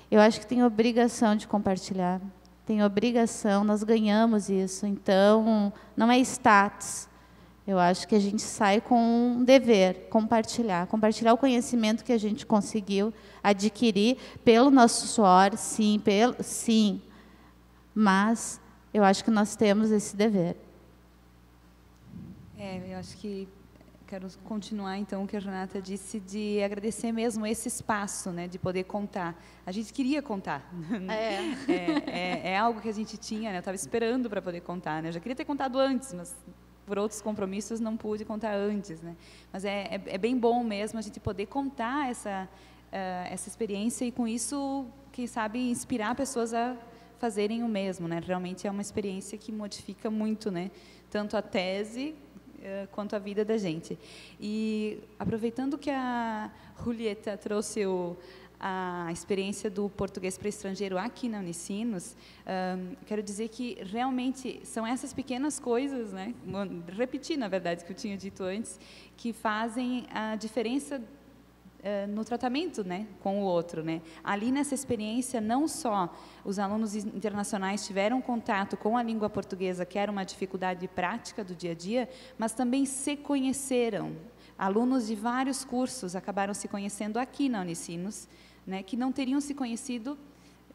eu acho que tem obrigação de compartilhar. Tem obrigação, nós ganhamos isso. Então, não é status. Eu acho que a gente sai com um dever, compartilhar o conhecimento que a gente conseguiu adquirir pelo nosso suor, sim, mas eu acho que nós temos esse dever. Eu acho que quero continuar, então, o que a Renata disse, de agradecer mesmo esse espaço, né, de poder contar. A gente queria contar. É algo que a gente tinha, né, eu estava esperando para poder contar, né, eu já queria ter contado antes, mas... por outros compromissos, não pude contar antes, né? Mas é bem bom mesmo a gente poder contar essa experiência e, com isso, quem sabe, inspirar pessoas a fazerem o mesmo, né? Realmente é uma experiência que modifica muito, né? Tanto a tese quanto a vida da gente. E, aproveitando que a Julieta trouxe a experiência do português para estrangeiro aqui na Unicinos, quero dizer que realmente são essas pequenas coisas, né, repetir, na verdade, que eu tinha dito antes, que fazem a diferença no tratamento, né, com o outro, né. Ali nessa experiência, não só os alunos internacionais tiveram contato com a língua portuguesa, que era uma dificuldade prática do dia a dia, mas também se conheceram. Alunos de vários cursos acabaram se conhecendo aqui na Unicinos, né, que não teriam se conhecido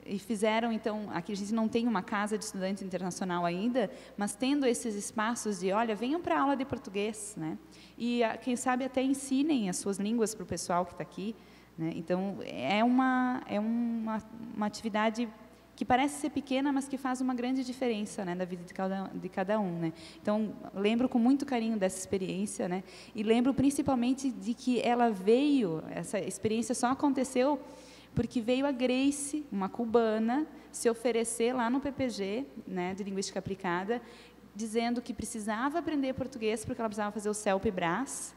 e fizeram, então, aqui a gente não tem uma casa de estudante internacional ainda, mas tendo esses espaços de, olha, venham para a aula de português, né, e quem sabe até ensinem as suas línguas para o pessoal que está aqui, né, então, é uma atividade que parece ser pequena, mas que faz uma grande diferença, né, na vida de cada um, né. Então, lembro com muito carinho dessa experiência, né, e lembro principalmente de que ela veio, essa experiência só aconteceu porque veio a Grace, uma cubana, se oferecer lá no PPG, né, de Linguística Aplicada, dizendo que precisava aprender português porque ela precisava fazer o CELP-BRAS,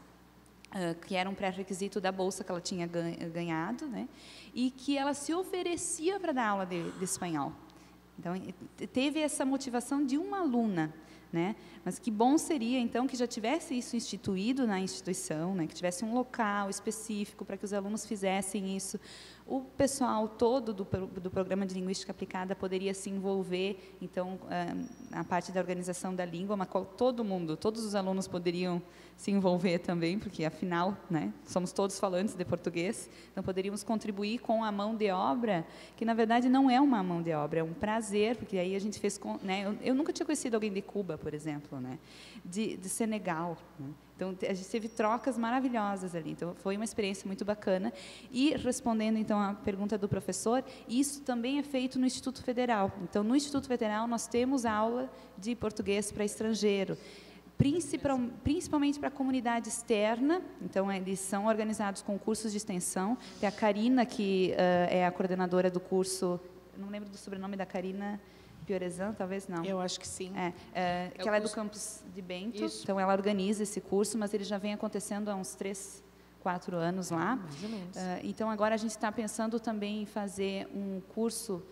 que era um pré-requisito da bolsa que ela tinha ganhado, né, e que ela se oferecia para dar aula de espanhol. Então, teve essa motivação de uma aluna, né? Mas que bom seria, então, que já tivesse isso instituído na instituição, né? Que tivesse um local específico para que os alunos fizessem isso. O pessoal todo do programa de Linguística Aplicada poderia se envolver, então, na parte da organização da língua, mas todo mundo, todos os alunos poderiam se envolver também, porque, afinal, né, somos todos falantes de português, então poderíamos contribuir com a mão de obra, que, na verdade, não é uma mão de obra, é um prazer, porque aí a gente fez... né, eu nunca tinha conhecido alguém de Cuba, por exemplo, né, de Senegal, né. Então, a gente teve trocas maravilhosas ali. Então, foi uma experiência muito bacana. E, respondendo, então, à pergunta do professor, isso também é feito no Instituto Federal. Então, no Instituto Federal, nós temos aula de português para estrangeiro, principalmente para a comunidade externa. Então, eles são organizados com cursos de extensão. Tem a Karina, que é a coordenadora do curso, não lembro do sobrenome da Karina... Piorezan, talvez não. Eu acho que sim. Que ela é do campus de Bento, isso. Então ela organiza esse curso, mas ele já vem acontecendo há uns 3, 4 anos lá. Mais ou menos. Então agora a gente está pensando também em fazer um curso,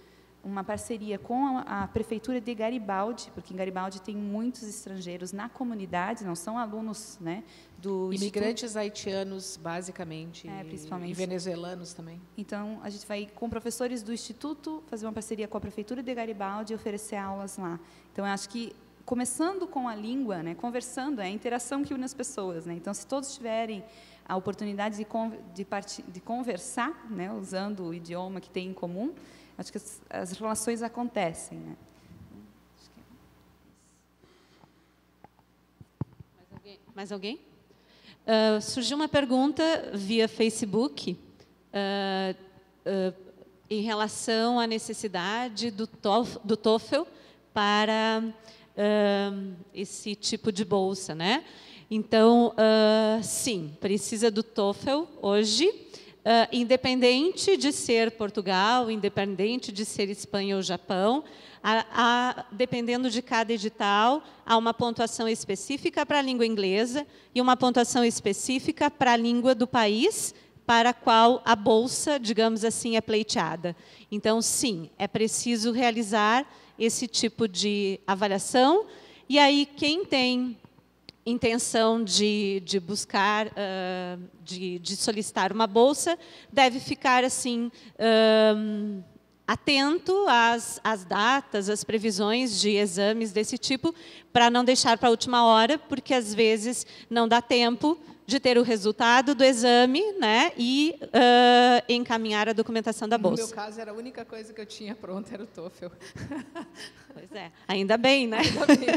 uma parceria com a prefeitura de Garibaldi, porque em Garibaldi tem muitos estrangeiros na comunidade, não são alunos, né, do imigrantes haitianos, basicamente, principalmente. E venezuelanos também. Então, a gente vai, com professores do Instituto, fazer uma parceria com a Prefeitura de Garibaldi e oferecer aulas lá. Então, eu acho que, começando com a língua, né, conversando, é a interação que une as pessoas. Né? Então, se todos tiverem a oportunidade de conversar, né, usando o idioma que tem em comum, acho que as relações acontecem. Né? Mais alguém? Surgiu uma pergunta via Facebook em relação à necessidade do TOEFL para esse tipo de bolsa, né? Então, sim, precisa do TOEFL hoje, independente de ser Portugal, independente de ser Espanha ou Japão, dependendo de cada edital, há uma pontuação específica para a língua inglesa e uma pontuação específica para a língua do país para a qual a bolsa, digamos assim, é pleiteada. Então, sim, é preciso realizar esse tipo de avaliação. E aí, quem tem intenção de buscar, de solicitar uma bolsa, deve ficar, assim, atento às datas, às previsões de exames desse tipo, para não deixar para a última hora, porque, às vezes, não dá tempo de ter o resultado do exame, né, e encaminhar a documentação da bolsa. No meu caso, era a única coisa que eu tinha pronta, era o TOEFL. Pois é, ainda bem, né? Ainda bem.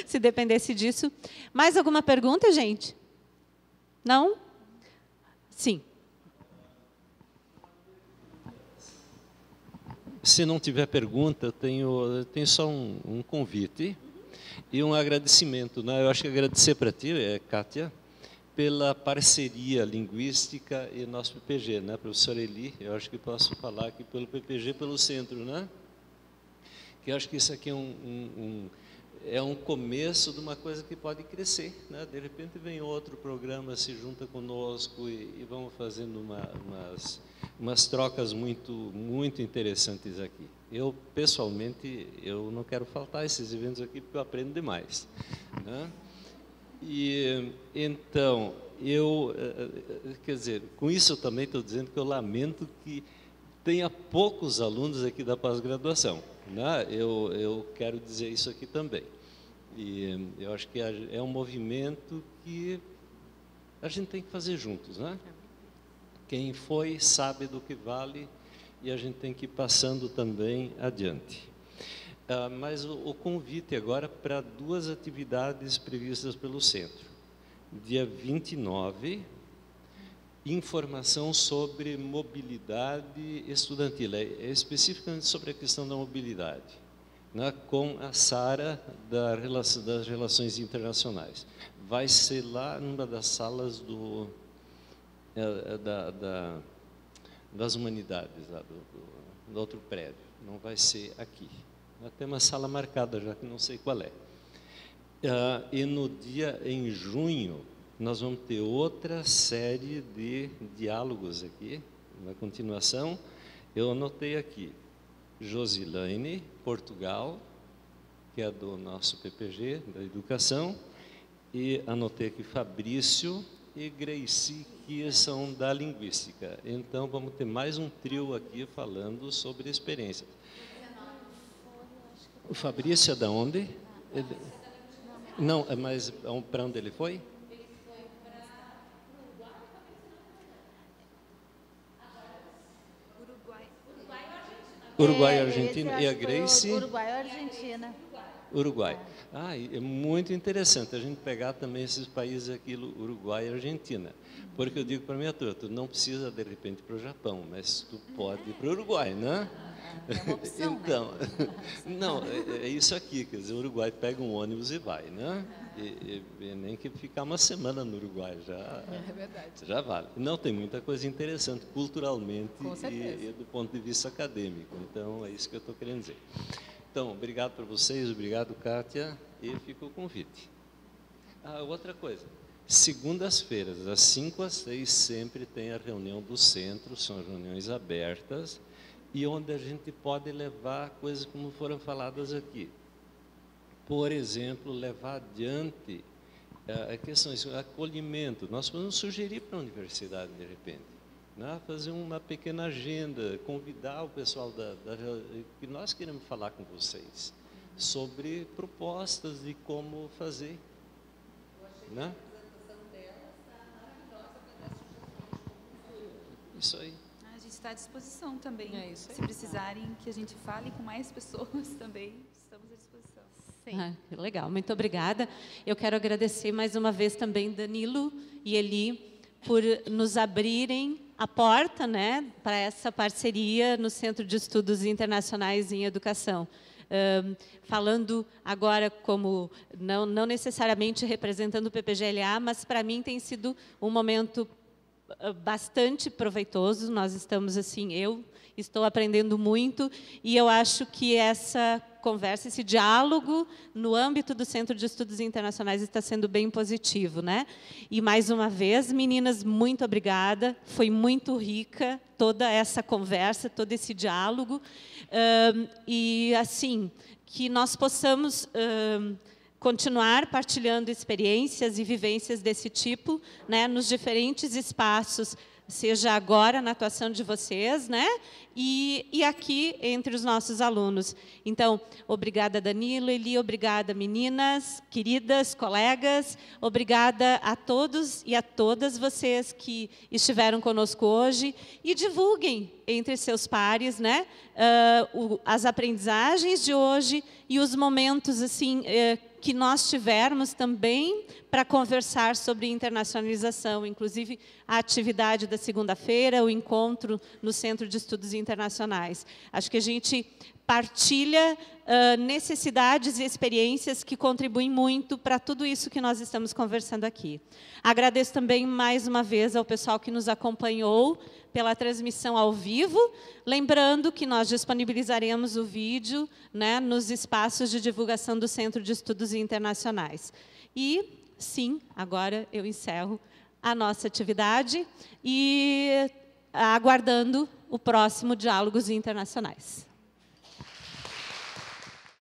Se dependesse disso. Mais alguma pergunta, gente? Não? Sim. Se não tiver pergunta, eu tenho só um convite e um agradecimento. Né? Eu acho que agradecer para ti, Kátia, pela parceria linguística e nosso PPG, né, professora Eli? Eu acho que posso falar aqui pelo PPG, pelo centro, né? Que eu acho que isso aqui é um começo de uma coisa que pode crescer, né? De repente vem outro programa, se junta conosco e vamos fazendo umas trocas muito interessantes aqui. Eu, pessoalmente, eu não quero faltar a esses eventos aqui porque eu aprendo demais, né? E, então, quer dizer, com isso eu também estou dizendo que eu lamento que tenha poucos alunos aqui da pós-graduação, né? Eu quero dizer isso aqui também. E eu acho que é um movimento que a gente tem que fazer juntos, né? Quem foi sabe do que vale e a gente tem que ir passando também adiante. Mas o convite agora para 2 atividades previstas pelo centro. Dia 29, informação sobre mobilidade estudantil, especificamente sobre a questão da mobilidade, né, com a Sara das Relações Internacionais. Vai ser lá numa das salas das humanidades, lá do outro prédio. Não vai ser aqui. Tem uma sala marcada já, que não sei qual é. E no dia, em junho, nós vamos ter outra série de diálogos aqui, na continuação. Eu anotei aqui, Josilane, Portugal, que é do nosso PPG, da Educação, e anotei aqui Fabrício e Gracie, que são da Linguística. Então, vamos ter mais um trio aqui falando sobre experiência. O Fabrício é da onde? Não, mas para onde ele foi? Ele foi para Uruguai e Argentina. E a Gracie? Uruguai e Argentina. Uruguai. É muito interessante a gente pegar também esses países aqui, Uruguai e Argentina. Porque eu digo para minha turma, tu não precisa de repente para o Japão, mas tu pode ir para o Uruguai, né? É uma opção, então, né? Não, é isso aqui, quer dizer, o Uruguai pega um ônibus e vai, né? E nem que ficar uma semana no Uruguai já vale. Não, tem muita coisa interessante culturalmente e do ponto de vista acadêmico. Então, é isso que eu estou querendo dizer. Então, obrigado para vocês, obrigado, Kátia, e fica o convite. Outra coisa, segundas-feiras, das 5 às 6, sempre tem a reunião do centro, são reuniões abertas, e onde a gente pode levar coisas como foram faladas aqui. Por exemplo, levar adiante questões de acolhimento. Nós podemos sugerir para a universidade, de repente, né? Fazer uma pequena agenda, convidar o pessoal que nós queremos falar com vocês sobre propostas de como fazer. Né? Isso aí. A gente está à disposição também. Se precisarem que a gente fale com mais pessoas também, estamos à disposição. Sim. Legal, muito obrigada. Eu quero agradecer mais uma vez também Danilo e Eli por nos abrirem a porta, né, para essa parceria no Centro de Estudos Internacionais em Educação. Falando agora como, não necessariamente representando o PPGLA, mas para mim tem sido um momento bastante proveitoso. Nós estamos assim, eu estou aprendendo muito e eu acho que essa conversa, esse diálogo no âmbito do Centro de Estudos Internacionais está sendo bem positivo, né? E mais uma vez, meninas, muito obrigada. Foi muito rica toda essa conversa, todo esse diálogo e assim que nós possamos continuar partilhando experiências e vivências desse tipo, né, nos diferentes espaços, seja agora na atuação de vocês, né, e aqui entre os nossos alunos. Então, obrigada, Danilo, Eli, obrigada, meninas, queridas, colegas, obrigada a todos e a todas vocês que estiveram conosco hoje e divulguem entre seus pares, né, as aprendizagens de hoje e os momentos assim que nós tivermos também para conversar sobre internacionalização, inclusive a atividade da segunda-feira, o encontro no Centro de Estudos Internacionais. Acho que a gente partilha necessidades e experiências que contribuem muito para tudo isso que nós estamos conversando aqui. Agradeço também mais uma vez ao pessoal que nos acompanhou pela transmissão ao vivo, lembrando que nós disponibilizaremos o vídeo, né, nos espaços de divulgação do Centro de Estudos Internacionais. E, sim, agora eu encerro a nossa atividade e aguardando o próximo Diálogos Internacionais.